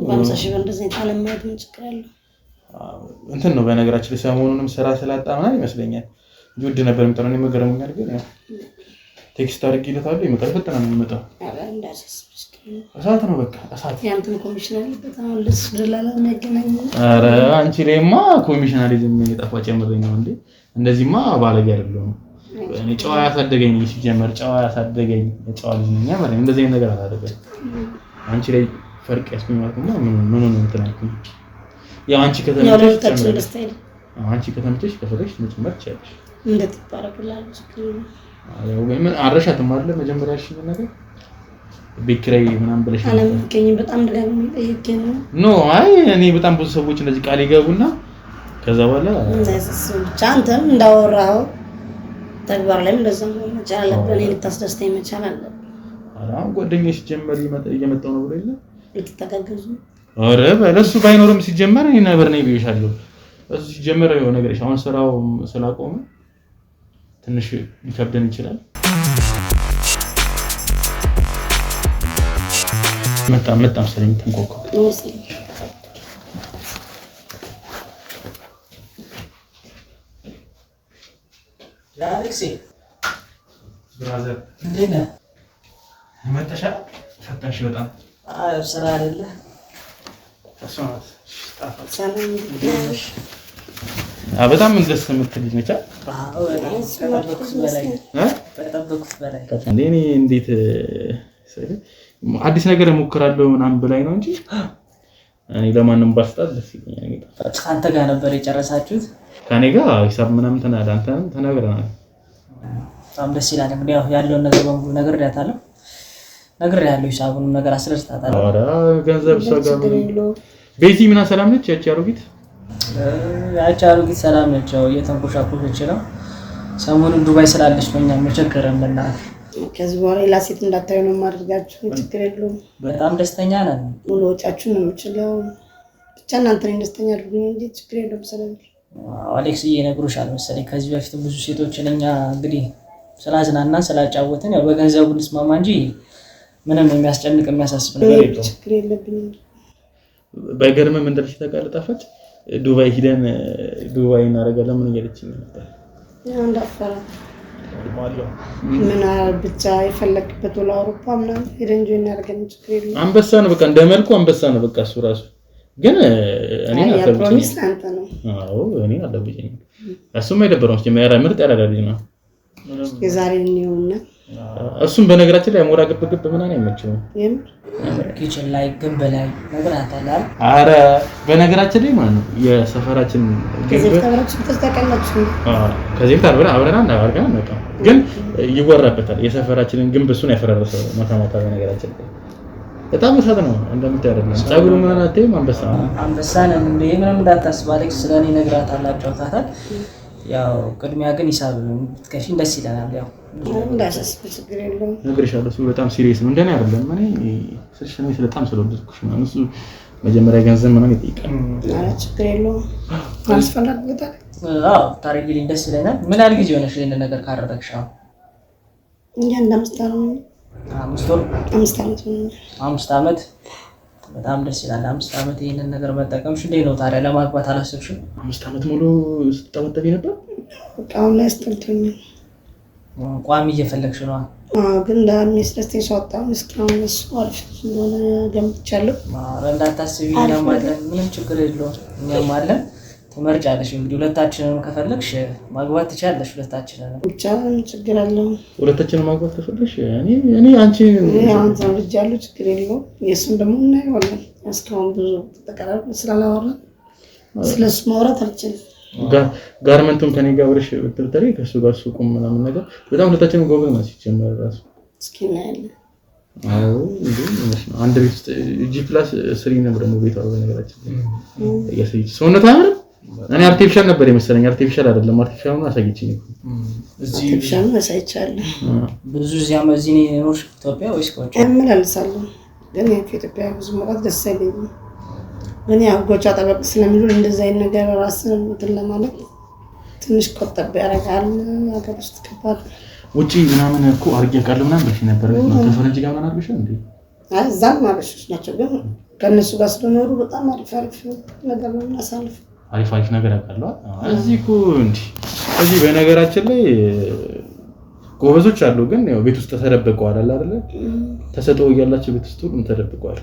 በአምሳ ሺህ ብር እንደዚህ ታለማየት ምን ችግር አለው እንትን ነው በነገራችን ላይ ሰሞኑንም ስራ ስላጣ ምናምን ይመስለኛል ውድ ነበር የሚጠራው እኔ መገረሙኛል ግን ያው ቴክስት አድርጌለታለሁ ይመጣል ፈጠና ነው የሚመጣው እሳት ነው በቃ እሳት ያንተን ኮሚሽን አለበት አሁን ለሱ ደላላ የሚያገናኝ ኧረ አንቺ ላይማ ኮሚሽናሊዝም የጠፋ ጨምረኝ ነው እንዴ እንደዚህማ ባለጌ አይደለም እኔ ጨዋ ያሳደገኝ ነው ሲጀመር ጨዋ ያሳደገኝ ጨዋ ልጅ ነኝ ማለት እንደዚህ አይነት ነገር አላደረገኝ አንቺ ላይ ፈርቅ ያስቀምጣልና ምን ነው እንትናችሁ ያው አንቺ ከተመቸሽ ከፈለግሽ መጨመር ትችያለሽ እንዴት ይባረክላል ምን አረሻትም አይደለ መጀመሪያ እሺ ነገር ቢክራይ ምናምን ብለሽ አለምከኝ በጣም ደጋግሞ ይጠይቀኝ ነው ኖ አይ እኔ በጣም ብዙ ሰዎች እንደዚህ ቃል ይገቡና ከዛ በኋላ ቻንተም እንዳወራው ተግባር ላይ እንደዛም መቻል አለብን ልታስደስተኝ መቻል አለብን አራም ጓደኛሽ ጀመር እየመጣው ነው ብሎ ይላል ልትተጋገዙ አረ በለሱ ባይኖርም ሲጀመር እኔ ነበር ነው ይብይሻለሁ እሱ ሲጀመር የሆነ ነገር አሁን ስራው ስላቆመ ትንሽ ይከብደን ይችላል መጣ መሰለኝ ተንቆቆ አሌክሲ ብራዘር እንዴት ነህ? መጣሻ ፈታሽ በጣም ስራ አይደለ? ተስማማት ሰላም ነሽ? በጣም ደስ የምትል ልጅ ነች። በጠበኩት በላይ እኔ እንዴት አዲስ ነገር እሞክራለሁ ምናምን ብላኝ ነው እንጂ እኔ ለማንም ባስጣት ደስ ይለኛል። አንተ ጋር ነበር የጨረሳችሁት? ከኔ ጋር ሂሳብ ምናምን ተናግረናል። በጣም ደስ ይላል። እንግዲህ ያለውን ነገር በሙሉ ነግሬያታለሁ። ሂሳቡንም ነገር አስረድታታለሁ። ኧረ ገንዘብ ሰጋም ቤቲ ምና ሰላም ነች? ያቺ አሮጊት ሰላም ነች። እየተንኮሻኮሸች ነው። ሰሞኑን ዱባይ ስላለች ነው እኛም የቸገረን በእናትህ። ከዚህ በኋላ ሌላ ሴት እንዳታዩ ነው የማደርጋችሁ። ችግር የለውም። በጣም ደስተኛ ነን። ሙሉ ወጫችሁን ነው የምችለው። ብቻ እናንተን ደስተኛ አድርጉኝ እንጂ ችግር የለውም። ሰላም አሌክስዬ ነግሮሻል መሰለኝ ከዚህ በፊት ብዙ ሴቶችን እኛ እንግዲህ ስላዝናናን ስላጫወትን ያው በገንዘቡ እንስማማ እንጂ ምንም የሚያስጨንቅ የሚያሳስብ ነገር የለውም። ችግር የለብኝም። ባይገርምም እንደልሽ ተቃለጣፈች ዱባይ ሄደን ዱባይ እናደርጋለን ምን እያለችኝ ነበር። እንዳፈራ ምን ብቻ የፈለክበት ወላ አውሮፓ ምናምን ሄደን ጆይን እናደርጋለን። ችግር የለውም። አንበሳ ነው በቃ እንደመልኩ አንበሳ ነው በቃ እሱ ራሱ ግን እኔ አልተብኝ አንተ ነው። አዎ እኔ አልተብኝ እሱም አይደበረውም ጀመራ ምርጥ ያላዳልኝ ነው የዛሬ ነውና እሱም በነገራችን ላይ ሞራ ግብግብ ምናምን አይመችም። ኪችን ላይ ግንብ ላይ ነግራታለህ። አረ በነገራችን ላይ ማለት ነው የሰፈራችን ግንብ ተስተካከላችሁ። ከዚህ አብረና እናርጋለን በቃ ግን ይወራበታል የሰፈራችንን ግንብ እሱን ያፈራረሰው ማታ በነገራችን ላይ በጣም ወሳት ነው እንደምታደርግ ጸጉሩ ምናምን አትይም አንበሳ ነን እንዴ ምንም እንዳታስብ አሌክስ ስለኔ ነግራታለሁ አጫውታታል። ያው ቅድሚያ ግን ሂሳብ ብትከሺ ደስ ይለናል። ያው እንዳሰስብ ችግር የለውም። ነግሬሻለሁ እሱ በጣም ሲሪየስ ነው እንደኔ አይደለም። እኔ ስለሽነኝ በጣም ስለወደድኩሽ ነው እሱ መጀመሪያ ገንዘብ ምናምን ይጠይቃል። አረ ችግር የለውም አስፈላጊታል። ታሪክልኝ ደስ ይለናል። ምን ያህል ጊዜ ሆነሽ ይሄን ነገር ካደረግሽ? እኛ እንደምስታሩ 5 ዓመት በጣም ደስ ይላል። 5 ዓመት ይሄንን ነገር መጠቀምሽ እንዴት ነው ታዲያ? ለማግባት አላሰብሽም? 5 ዓመት ሙሉ ስትጠበጠቢ ነበር? አሁን ላይ አስጠልቶኛል። ቋሚ እየፈለግሽ ነው? ግን ለሚስለስቴ ሻወጣው እስካሁን እሱ አሪፍ እንደሆነ ገምቻለሁ። እንዳታስቢ ለማለት ምንም ችግር የለውም። እኛም አለን ትመርጫለሽ። እንግዲህ ሁለታችንን ከፈለግሽ ማግባት ትችያለሽ። ሁለታችንን ብቻ ችግር አለው። ሁለታችንን ማግባት ከፈለግሽ እኔ አንቺ አሁን ተምርጃለሁ ችግር የለውም። የእሱን ደግሞ እናየዋለን። እስካሁን ብዙ ተቀራርበን ስላላወራን ስለሱ ማውራት አልችልም። ጋርመንቱን ከኔ ጋር ወርሽ ብትልተሪ ከሱ ጋር ሱቁም ምናምን ነገር በጣም ሁለታችንን ጎበዝ ነው ሲጀመር ራሱ እስኪ እናያለን። አዎ እንዴ አንድ ቤት ውስጥ G+3 ነበር ደግሞ ቤቷ በነገራችን ላይ ሰውነት አምር እኔ አርቲፊሻል ነበር የመሰለኝ። አርቲፊሻል አይደለም አርቲፊሻል ነው አሳይቼኝ ነው እዚህ አርቲፊሻል ነው አሳይቻለሁ። ብዙ ዚያም እዚህ ነው ኢትዮጵያ ወይስ ከውጭ? እመላለሳለሁ ግን የኢትዮጵያ ብዙ ማለት ደስ አይለኝም። እኔ አጎቻ ጠበቅ ስለሚሉ እንደዛ አይነት ነገር ራስን እንትን ለማለት ትንሽ ቆጠብ ያደርጋል። ሀገር ውስጥ ከባድ ውጪ ምናምን እኮ አርጌ ያውቃለሁ ምናምን ብለሽ ነበር ነው ከፈረንጅ ጋር ምናምን አርገሽ እንዴ? እዛም አበሾች ናቸው ግን ከነሱ ጋር ስለኖሩ በጣም አሪፍ ነገር ነው እናሳልፍ። አሪፍ ነገር ያውቃለሁ። እዚህ እኮ እንዴ እዚህ በነገራችን ላይ ጎበዞች አሉ ግን ያው ቤት ውስጥ ተደብቀዋል አይደል? ተሰጠው እያላቸው ቤት ውስጥ ሁሉም ተደብቀዋል።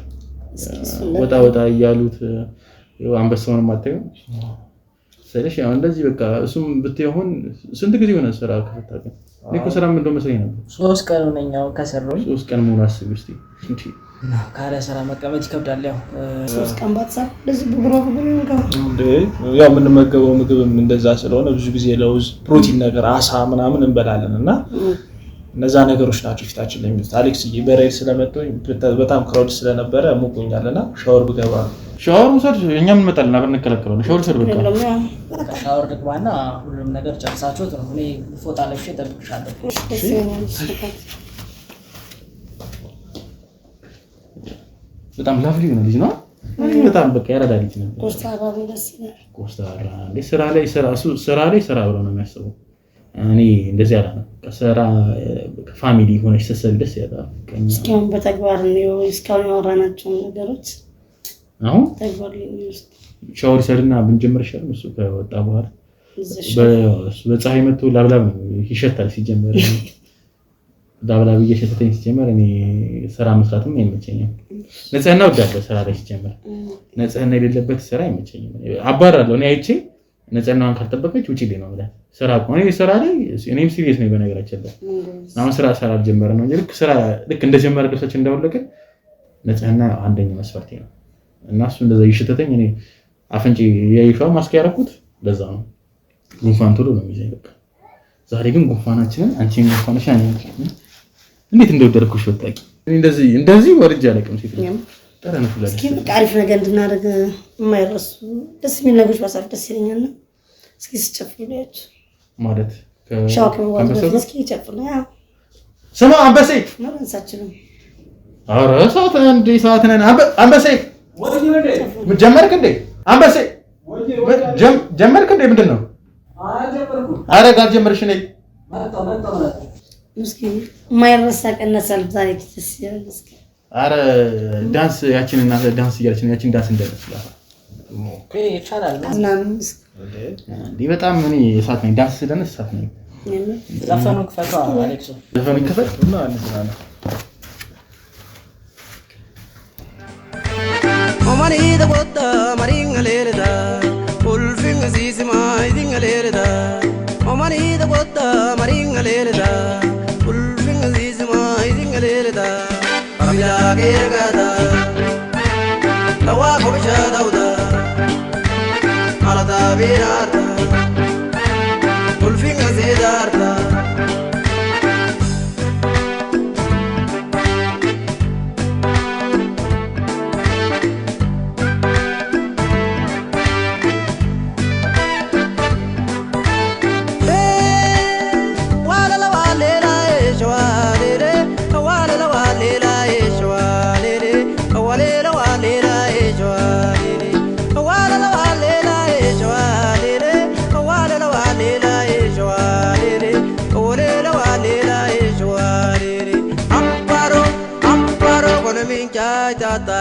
ወጣ እያሉት አንበሳውን ማተው ስለሽ ያው እንደዚህ በቃ እሱም ብትሆን ስንት ጊዜ ሆነ ስራ ከፈታከ እኮ ስራ ምን እንደመስለኝ ነበር። 3 ቀን ሆነኛው ከሰራው 3 ቀን ሙሉ አስቢ እስቲ እንዴ ካለ ስራ መቀመጥ ይከብዳል። ያው 3 ቀን ባትሰራ ለዚህ ብግሮ እንዴ ያው የምንመገበው ምግብም እንደዛ ስለሆነ ብዙ ጊዜ ለውዝ ፕሮቲን ነገር አሳ ምናምን እንበላለን እና እነዛ ነገሮች ናቸው ፊታችን ላይ የሚሉት። አሌክስ በሬድ ስለመጣኝ በጣም ክራውድ ስለነበረ ሙቁኛልና ሻወር ብገባ ሻወር ውሰድ፣ እኛም እንመጣለን አብረን እንከለከለው። ሻወር ውሰድ በቃ ሻወር ልግባና ሁሉም ነገር ጨርሳችሁት ነው። እኔ ፎጣ ለብሼ እጠብቅሻለሁ። በጣም ላፍሊ ነው ልጅ ነው። በጣም በቃ ያረዳ ልጅ ነው። ኮስታራ ስራ ላይ ስራ ብሎ ነው የሚያስበው። እኔ እንደዚህ ያለ ነው ከስራ ፋሚሊ ሆነሽ ስትሰሪ ደስ ያላል። እስካሁን በተግባር ነው እስካሁን ያወራናቸው ነገሮች አሁን ተግባር ላይ ውስጥ ሻወር ሰርና ብንጀምር ይሻላል። እሱ ከወጣ በኋላ በፀሐይ መጥቶ ላብላብ ይሸታል። ሲጀመር ላብላብ እየሸተተኝ ሲጀመር እኔ ስራ መስራትም አይመቸኝም። ንጽህና ወዳለሁ ስራ ላይ ሲጀመር ንጽህና የሌለበት ስራ አይመቸኝም። አባራለሁ እኔ አይቼ ንጽህናዋን ካልጠበቀች ውጪ ላይ ነው ማለት ስራ ቆኔ ስራ ላይ እኔም ሲሪየስ ነኝ በነገራችን ላይ አሁን ስራ አልጀመረ ነው እንጂ ልክ እንደጀመረ ደሳችን እንዳወለቀ ንጽህና አንደኛ መስፈርቴ ነው። እና እሱ እንደዛ ይሽተተኝ እኔ አፍንጪ ያይፋው ማስክ ያደረኩት ለዛ ነው። ጉንፋን ቶሎ ነው የሚይዘኝ በቃ። ዛሬ ግን ጉንፋናችንን አንቺን ጉንፋንሽ እንዴት እንደወደድኩሽ ወጣቂ እንደዚህ ወርጄ አለቅም ሲል ጠረን ፍላሽ እስኪ አሪፍ ነገር እንድናደርግ የማይረሱ ደስ የሚል ነገሮች ማሳፍ ደስ ይለኛል። እስኪ ስጨፍሩልያችሁ ማለት ከሻውከም እስኪ ጨፍሩ ያ ስማ አንበሴ ማንሳችንም ኧረ ሰዓት ነን አንበሴ ጀመርክ እንዴ አንበሴ ጀመርክ እንዴ ምንድን ነው ኧረ ጋር ጀመርሽ ነኝ እስኪ የማይረሳ ቀን ሰልፍ ዛሬ ደስ ይላል። እስኪ ኧረ ዳንስ ያቺንና ዳንስ እያለች ነው ያቺን ዳንስ እንደመስላታ ኦኬ ይቻላል። እንዴ በጣም እኔ እሳት ነኝ ዳንስ ስለነስ እሳት ነኝ። ዘፈኑ ክፈቷ አሌክስ ዘፈኑ ክፈት እና እንዝናና Omani da botta maringa lerda ulfing zizima idinga lerda Omani da botta maringa lerda ulfing zizima idinga lerda Abila gergada Tawa kobisha dauda Alada birata ulfing zidarta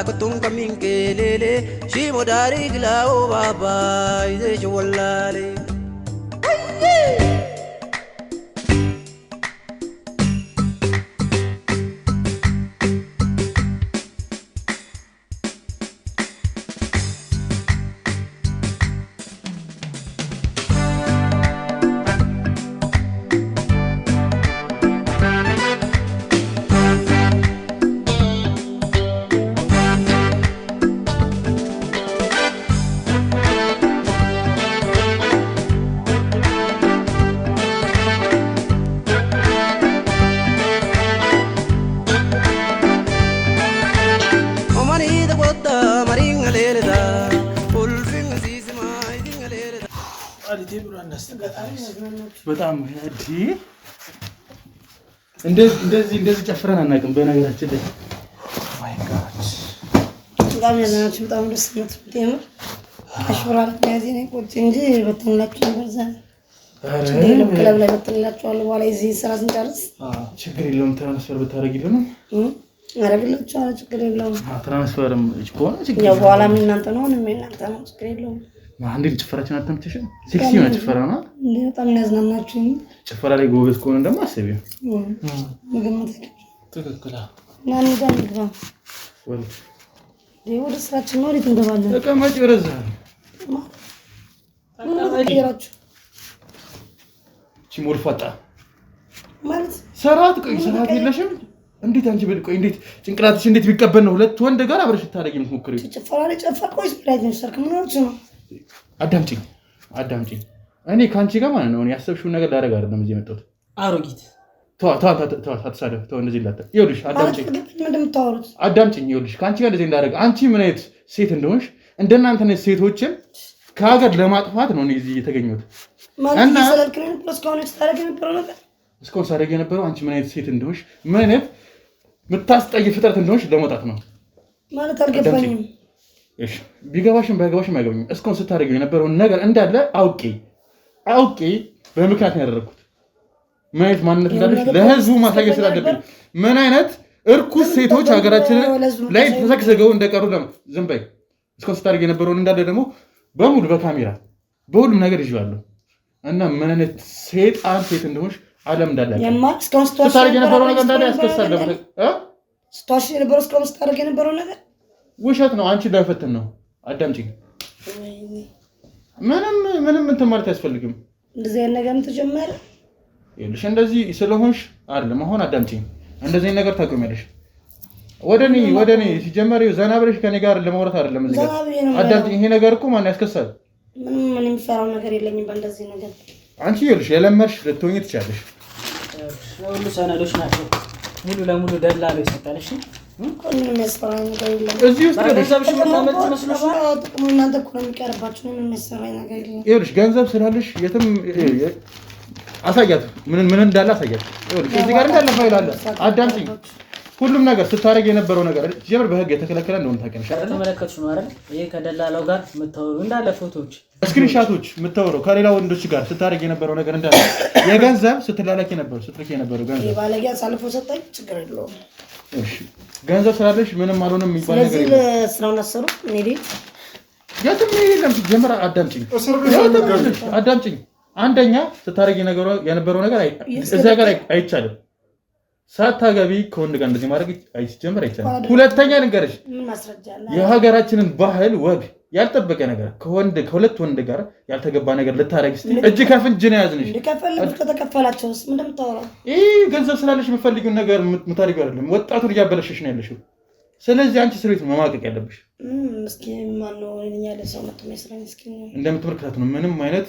kutung kaming kelele shimo dari glao baba ide chwallale በጣም እንደዚህ ጨፍረን አናውቅም በነገራችን ላይ ማይ ጋድ በጣም ያለናችሁ በጣም ደስ የምትል አሽብራል ያዚ ነው ቁጭ እንጂ በተንላችሁ ነበር ዛሬ ክለብ ላይ በተንላችኋል በኋላ እዚህ ስራ ስንጨርስ ችግር የለውም ትራንስፈር ብታረጊልን አረግላችኋል ችግር የለውም ትራንስፈርም ከሆነ ችግር ያው በኋላ ምን እናንተ ነው ምን እናንተ ነው ችግር የለውም አንዴ ጭፈራችን አተምተሽን ሴክሲ ነው ጭፈራ ነው በጣም ያዝናናችሁ ጭፈራ ላይ ጎበዝ ከሆነ ደግሞ አስቢው ምግምት ትክክል ማን ይዳንግባ ወልድ ወደ ስራችን ነው እንዴት እንገባለን ተቀመጭ ወረዛ ተቀመጭ ቺሞልፋጣ ማለት ሰራት ቆይ ሰራት የለሽም እንዴት አንቺ በልቆይ እንዴት ጭንቅላትሽ እንዴት ቢቀበል ነው ሁለት ወንድ ጋር አብረሽ ታረጊ የምትሞክሪው ጭፈራ ላይ ጨፈርኩኝ ስፕራይት ነው ሰርክ ምን ነው አዳምጪኝ እኔ ካንቺ ጋር ማለት ነው ያሰብሽው ነገር ላደርግ አይደለም እዚህ የመጣሁት አሮጊት ተው እንደዚህ ላተ ይኸውልሽ አዳምጪኝ ይኸውልሽ ከአንቺ ጋር እንደዚህ እንዳደረገ አንቺ ምን አይነት ሴት እንደሆንሽ እንደናንተ ነው ሴቶችን ከሀገር ለማጥፋት ነው እዚህ የተገኘሁት እና እስካሁን ሳደርግ የነበረው አንቺ ምን አይነት ሴት እንደሆንሽ ምን አይነት የምታስጠይ ፍጥረት እንደሆንሽ ለመውጣት ነው ማለት አልገባኝም እሺ ቢገባሽም ባይገባሽም አይገባኝም እስካሁን ስታደርጊው የነበረውን ነገር እንዳለ አውቄ በምክንያት ነው ያደረኩት ምን አይነት ማንነት እንዳለሽ ለህዝቡ ማሳየት ስላለብኝ ምን አይነት እርኩስ ሴቶች ሀገራችን ላይ ተሰግስገው እንደቀሩ ዝም በይ እስካሁን ስታደርጊ የነበረውን እንዳለ ደግሞ በሙሉ በካሜራ በሁሉም ነገር ይዤዋለሁ እና ምን አይነት ሴጣን ሴት እንደሆንሽ ዓለም እንዳለ ስታደርጊ የነበረው ነገር እንዳለ ያስከሳል ስታደርጊ የነበረው ነገር ውሸት ነው አንቺ እንዳይፈትን ነው አዳምጪኝ ምንም እንትን ማለት አያስፈልግም እንደዚህ አይነት ነገር ተጀመረ ይልሽ እንደዚህ ስለሆንሽ አይደለም አሁን አዳምጪኝ እንደዚህ አይነት ነገር ታቆሚያለሽ ወደኔ ሲጀመር ዘና ብለሽ ከኔ ጋር ለማውራት አይደለም እዚህ ጋር አዳምጪኝ ይሄ ነገር እኮ ማን ያስከሳል ምን የሚፈራው ነገር የለኝም በእንደዚህ ነገር አንቺ ይልሽ የለመድሽ ልትሆኚ ትችያለሽ ሁሉ ሰነዶች ናቸው ሙሉ ለሙሉ ደላላ ይሰጣል እሺ ምንም የሚያስፈራኝ ነገር የለም እዚህ ውስጥ ገንዘብሽ የምታመጭ መስሎሽ ጥቅሙ እናንተ እኮ ነው የሚቀርባችሁ ምንም የሚያስፈራኝ ነገር የለም ይልሽ ገንዘብ ስላለሽ የትም አሳያት ምን እንዳለ አሳያት ይልሽ እዚህ ጋር እንዳለ ፋይል አለ አዳምጪኝ ሁሉም ነገር ስታረግ የነበረው ነገር ጀምር በህግ የተከለከለ እንደሆነ ታውቂያለሽ አይደል ተመለከቱሽ ነው አይደል ይሄ ከደላላው ጋር የምታወሩ እንዳለ ፎቶዎች ስክሪንሻቶች የምታወሩ ከሌላ ወንዶች ጋር ስታረግ የነበረው ነገር እንዳለ የገንዘብ ስትላላኪ ነበር ስትልኪ የነበረው ገንዘብ የባለጌ አሳልፎ ሰጠኝ ችግር የለውም እሺ ገንዘብ ስላለሽ ምንም አልሆነም የሚባል ነገር የለም ስለዚህ ስራውን አሰሩ እኔ የትም የለም ጀምር አዳምጪኝ አንደኛ ስታረግ የነበረው ነገር እዛ ጋር አይቻልም ሳታገቢ ከወንድ ጋር እንደዚህ ማድረግ አይጀምር አይቻልም ሁለተኛ ልንገርሽ ምን ማስረጃ አለ የሀገራችንን ባህል ወግ ያልጠበቀ ነገር ከሁለት ወንድ ጋር ያልተገባ ነገር ልታረግ እስቲ እጅ ከፍንጅ ነው ያዝንሽ እንደከፈለሽ ከተከፈላቸውስ ምን እንደምታወራው ገንዘብ ስላለሽ የምትፈልጊውን ነገር የምታደርጊው አይደለም ወጣቱን እያበለሽሽ ነው ያለሽው ስለዚህ አንቺ ስሬት መማቀቅ ያለብሽ ምስኪን ማን ነው እኛ ለሰው መጥቶ መስራኝ ምስኪን እንደምትመለከታት ነው ምንም አይነት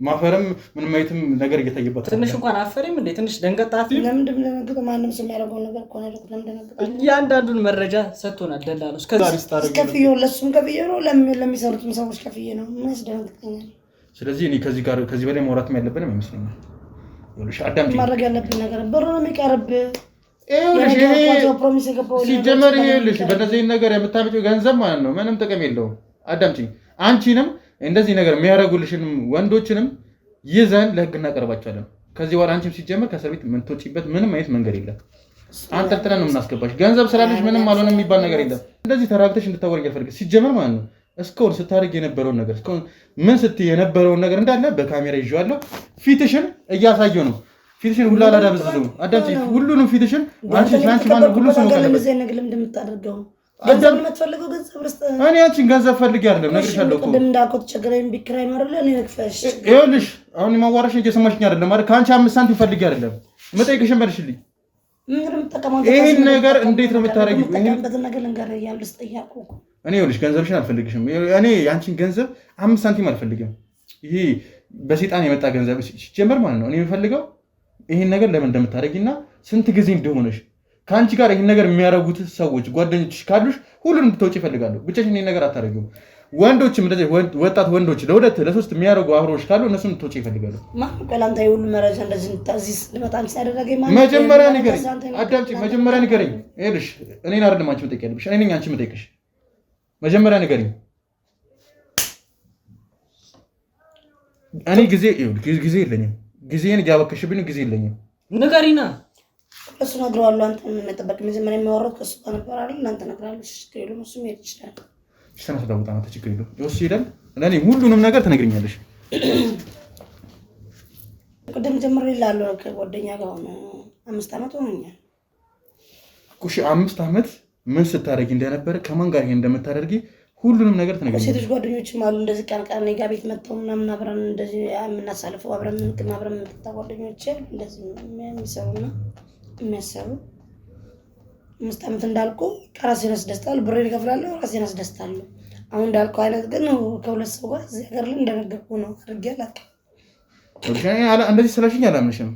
ማፈረም ምንም አይነትም ነገር እየታየበት ትንሽ እንኳን አፈረም እንዴ ትንሽ ደንገጣት ለምን እንደምደነግጠው ማንም ሰው የሚያደርገው ነገር እኮ ነው ለምን እንደነገጠው እያንዳንዱን መረጃ ሰጥቶናል ደላሎስ ከፍዬው ለሱም ከፍዬው ነው ለሚሰሩትም ሰዎች ከፍዬ ነው ምን ያስደነግጠኛል ስለዚህ እኔ ከዚህ በላይ ማውራትም ያለብንም አይመስለኝም ይኸውልሽ አዳምጪኝ ማድረግ ያለብኝ ነገር ብር ነው የሚቀርብህ ሲጀመር ይኸውልሽ በእነዚህ ነገር የምታመጪው ገንዘብ ማለት ነው ምንም ጥቅም የለውም አዳምጪኝ አንቺንም እንደዚህ ነገር የሚያደርጉልሽንም ወንዶችንም ይዘን ለህግ እናቀርባቸዋለን ከዚህ በኋላ አንቺም ሲጀመር ከእስር ቤት የምትወጪበት ምንም አይነት መንገድ የለም አንጠልጥለን ነው የምናስገባሽ ገንዘብ ስላለሽ ምንም አልሆነም የሚባል ነገር የለም እንደዚህ ተራግተሽ እንድታወሪ ያፈልግ ሲጀመር ማለት ነው እስካሁን ስታደርግ የነበረውን ነገር እስካሁን ምን ስትይ የነበረውን ነገር እንዳለ በካሜራ ይዤዋለሁ ፊትሽን እያሳየው ነው ፊትሽን ሁሉ አላዳብዝም አዳምጪ ሁሉንም ፊትሽን አንቺ ማለት ሁሉ ሰው ነው ለምን ነገር እንደምታደርገው ገንዘብ የምትፈልገው ገንዘብ ረስተ እኔ አንቺን ገንዘብ ፈልጌ አይደለም ነግሬሻለሁ እኮ እንደም እንዳልኩት ቸገረኝ ቢክራይ ነው አይደል እኔ ነክፈሽ ይኸውልሽ አሁን የማዋራሽ እየሰማሽኝ አይደለም አይደል ከአንቺ 5 ሳንቲም ፈልጌ አይደለም መጠየቅሽን መልሽልኝ ይሄን ነገር እንዴት ነው የምታረጊው ይሄን ነገር ልንገር ያልስ ጠያቁ እኔ ይኸውልሽ ገንዘብሽን አልፈልግሽም እኔ ያንቺን ገንዘብ 5 ሳንቲም አልፈልግም ይሄ በሰይጣን የመጣ ገንዘብ ሲጀመር ማለት ነው እኔ የምፈልገው ይሄን ነገር ለምን እንደምታረጊና ስንት ጊዜ እንደሆነሽ ከአንቺ ጋር ይሄን ነገር የሚያረጉት ሰዎች ጓደኞችሽ ካሉሽ ሁሉንም እንድትወጪ ይፈልጋሉ ብቻሽን ይሄን ነገር አታረጊው ወንዶችም እንደዚህ ወጣት ወንዶች ለሁለት ለሶስት የሚያረጉ አብሮሽ ካሉ እነሱን እንድትወጪ ይፈልጋሉ ማን ቀላንታ ይሁን መረጃ እንደዚህ ታዚስ ለማጣም ሲያደረገኝ ማን መጀመሪያ ንገረኝ አዳምጪ መጀመሪያ ንገረኝ ይኸውልሽ እኔን አይደለም አንቺ መጠየቅ ያለብሽ እኔ ነኝ አንቺ መጠየቅሽ መጀመሪያ ንገረኝ እኔ ጊዜ የለኝም ጊዜን እያበከሽብኝ ጊዜ የለኝም ንገሪና እሱ ነግረዋለሁ አንተ ምን መጠበቅ መጀመሪያ የሚያወራው ከሱ ጋር ነበር አይደል እናንተ ነግራለሽ ከይሉ እሱ ምን ይችላል ሰነፍ ዳውጣ ነው ተችግር የለው እሱ ይላል ለኔ ሁሉንም ነገር ትነግሪኛለሽ ቅድም ጀምሮ ይላል ከጓደኛ ጋር ሆነ 5 አመት ሆነኛል ኩሽ 5 አመት ምን ስታረጊ እንደነበረ ከማን ጋር እንደምታደርጊ ሁሉንም ነገር ትነግሪኛለሽ ሴቶች ጓደኞችም አሉ እንደዚህ ቀን እኔ ጋር ቤት መጥተው ምናምን አብረን እንደዚህ የምናሳልፈው አብረን ጓደኞቼ እንደዚህ የሚሰሩና የሚያሰሩ 5 አመት እንዳልኩ ራሴን አስደስታለሁ ብሬን እከፍላለሁ ራሴን አስደስታለሁ አሁን እንዳልኩ አይነት ግን ከሁለት ሰው ጋር እዚህ ሀገር ላይ እንደነገርኩ ነው አድርጌ አላውቅም እንደዚህ ስለሽኝ አላምንሽም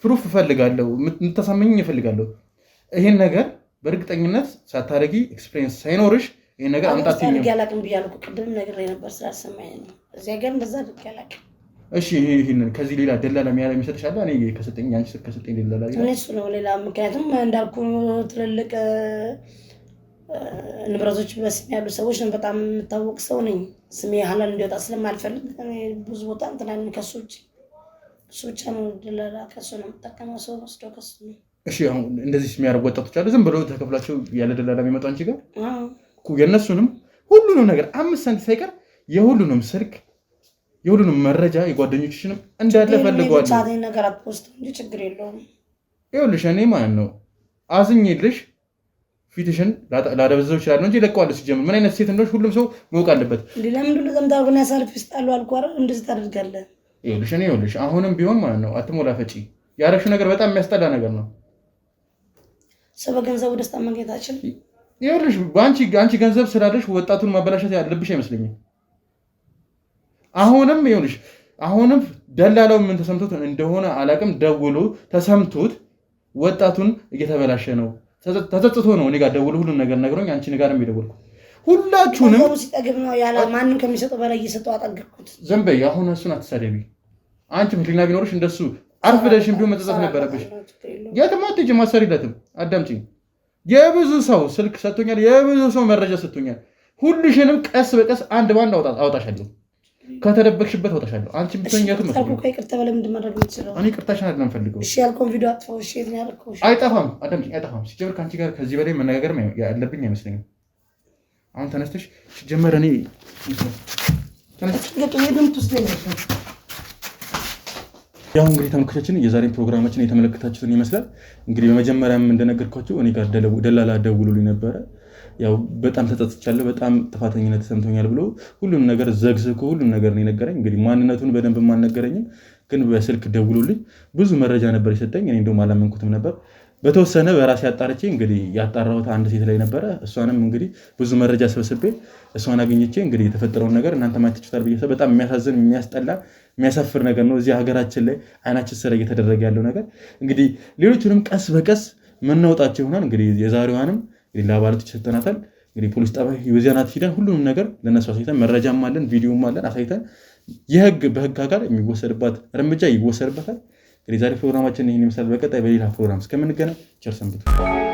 ፕሩፍ እፈልጋለሁ፣ የምታሳመኝ እፈልጋለሁ። ይሄን ነገር በእርግጠኝነት ሳታረጊ ኤክስፒሪየንስ ሳይኖርሽ ይሄን ነገር አምጣት ይኝ ያላቅም ብያለሁ። ቅድም ነገር ነበር ስላሰማኝ ነው። እዚያ ጋር እንደዛ አድርግ ያላቅም። እሺ ይሄንን ከዚህ ሌላ ደላላ የሚሰጥሻለ? እኔ ከሰጠኝ አንቺ ከሰጠኝ ደላላ እኔ እሱ ነው ሌላ። ምክንያቱም እንዳልኩ ትልልቅ ንብረቶች በስሜ ያሉ ሰዎች ነው። በጣም የምታወቅ ሰው ነኝ። ስሜ ሀላል እንዲወጣ ስለማልፈልግ ብዙ ቦታ እንትን ከሱ ውጭ እሱ ብቻ ነው ደላላ። ከሱ ነው የምጠቀመው። ሰው ወስዶ ከሱ ነው። እሺ አሁን እንደዚህ የሚያደርጉ ወጣቶች አሉ፣ ዝም ብለው ተከፍላቸው ያለ ደላላ የሚመጡ አንቺ ጋር የእነሱንም ሁሉንም ነገር 5 ሳንቲም ሳይቀር የሁሉንም ስልክ የሁሉንም መረጃ የጓደኞችሽንም እንዳለ ፈልገዋለሁ። ቻቴ ነገር አትፖስት እንጂ ችግር የለውም። ይኸውልሽ እኔ ማለት ነው አዝኜልሽ ፊትሽን ላደበዘው ይችላል እንጂ ለቀዋለሁ። ሲጀምር ምን አይነት ሴት እንደሆነሽ ሁሉም ሰው ማወቅ አለበት። ለምንድን ነው ዘምታርጉና ያሳልፍ ይስጣሉ አልኩ አይደል? እንደዚህ ታደርጋለህ። ይኸውልሽ አሁንም ቢሆን ማለት ነው አትሞላፈጪ። ያረግሽው ነገር በጣም የሚያስጠላ ነገር ነው። ሰው በገንዘቡ ደስታ ማግኘት አይችልም። ይኸውልሽ አንቺ ገንዘብ ስላለሽ ወጣቱን ማበላሸት ያለብሽ አይመስለኝም። አሁንም ደላላው ምን ተሰምቶት እንደሆነ አላቅም፣ ደውሎ ተሰምቶት ወጣቱን እየተበላሸ ነው ተጸጽቶ ነው እኔ ጋር ደውሎ ሁሉን ነገር ነግሮኝ አንቺ ጋር ነው የሚደውልኩ። ሁላችሁንም ሲጠግብ ነው ያላ ማንንም ከሚሰጠው በላይ እየሰጠው አጠግኩት። ዝም በይ አሁን እሱን አትሳደቢ። አንቺ ህሊና ቢኖርሽ እንደሱ አርፍደሽም ቢሆን መጸጸት ነበረብሽ። የትም አትሄጂም፣ አሰሪለትም። አዳምጪኝ። የብዙ ሰው ስልክ ሰጥቶኛል፣ የብዙ ሰው መረጃ ሰጥቶኛል። ሁልሽንም ቀስ በቀስ አንድ ባንድ አውጣሻለሁ፣ ከተደበቅሽበት አውጣሻለሁ። አንቺ ብትሆኛቱ መስሎኝ ይቅርታ በለም እንደማድረግ ይችላል። እኔ ይቅርታሽን አይደለም ፈልገው። እሺ ያልከውን ቪዲዮ አጥፋው። እሺ የት ነው ያልከው? አይጠፋም። አዳምጪኝ፣ አይጠፋም። ሲጀምር ከአንቺ ጋር ከዚህ በላይ መነጋገር ያለብኝ አይመስለኝም። አሁን ተነስተሽ ሲጀመር እኔ ያው እንግዲህ ተመልካቾቻችን የዛሬን ፕሮግራማችን የተመለከታችሁትን ይመስላል። እንግዲህ በመጀመሪያም እንደነገርኳችሁ እኔ ጋር ደላላ ደውሎልኝ ነበረ። ያው በጣም ተጸጽቻለሁ፣ በጣም ጥፋተኝነት ተሰምቶኛል ብሎ ሁሉም ነገር ዘግዝኮ ሁሉም ነገር ነው የነገረኝ። እንግዲህ ማንነቱን በደንብ አልነገረኝም፣ ግን በስልክ ደውሎልኝ ብዙ መረጃ ነበር የሰጠኝ። እኔ እንደውም አላመንኩትም ነበር። በተወሰነ በራሴ አጣርቼ እንግዲህ ያጣራሁት አንድ ሴት ላይ ነበረ። እሷንም እንግዲህ ብዙ መረጃ ሰብስቤ እሷን አግኝቼ እንግዲህ የተፈጠረውን ነገር እናንተ ማየት ትችላላችሁ ብዬ በጣም የሚያሳዝን የሚያስጠላ የሚያሳፍር ነገር ነው እዚህ ሀገራችን ላይ አይናችን ስራ እየተደረገ ያለው ነገር። እንግዲህ ሌሎቹንም ቀስ በቀስ ምናወጣቸው ይሆናል። እንግዲህ የዛሬዋንም ለአባላቶች ሰጥተናታል። እንግዲህ ፖሊስ ጣቢያ ይዘናት ሂደን ሁሉንም ነገር ለነሱ አሳይተን መረጃም አለን ቪዲዮም አለን አሳይተን በህግ አካል የሚወሰድባት እርምጃ ይወሰድበታል። እንግዲህ ዛሬ ፕሮግራማችን ይህን ይመስላል። በቀጣይ በሌላ ፕሮግራም እስከምንገናኝ ቸር ሰንብቱ።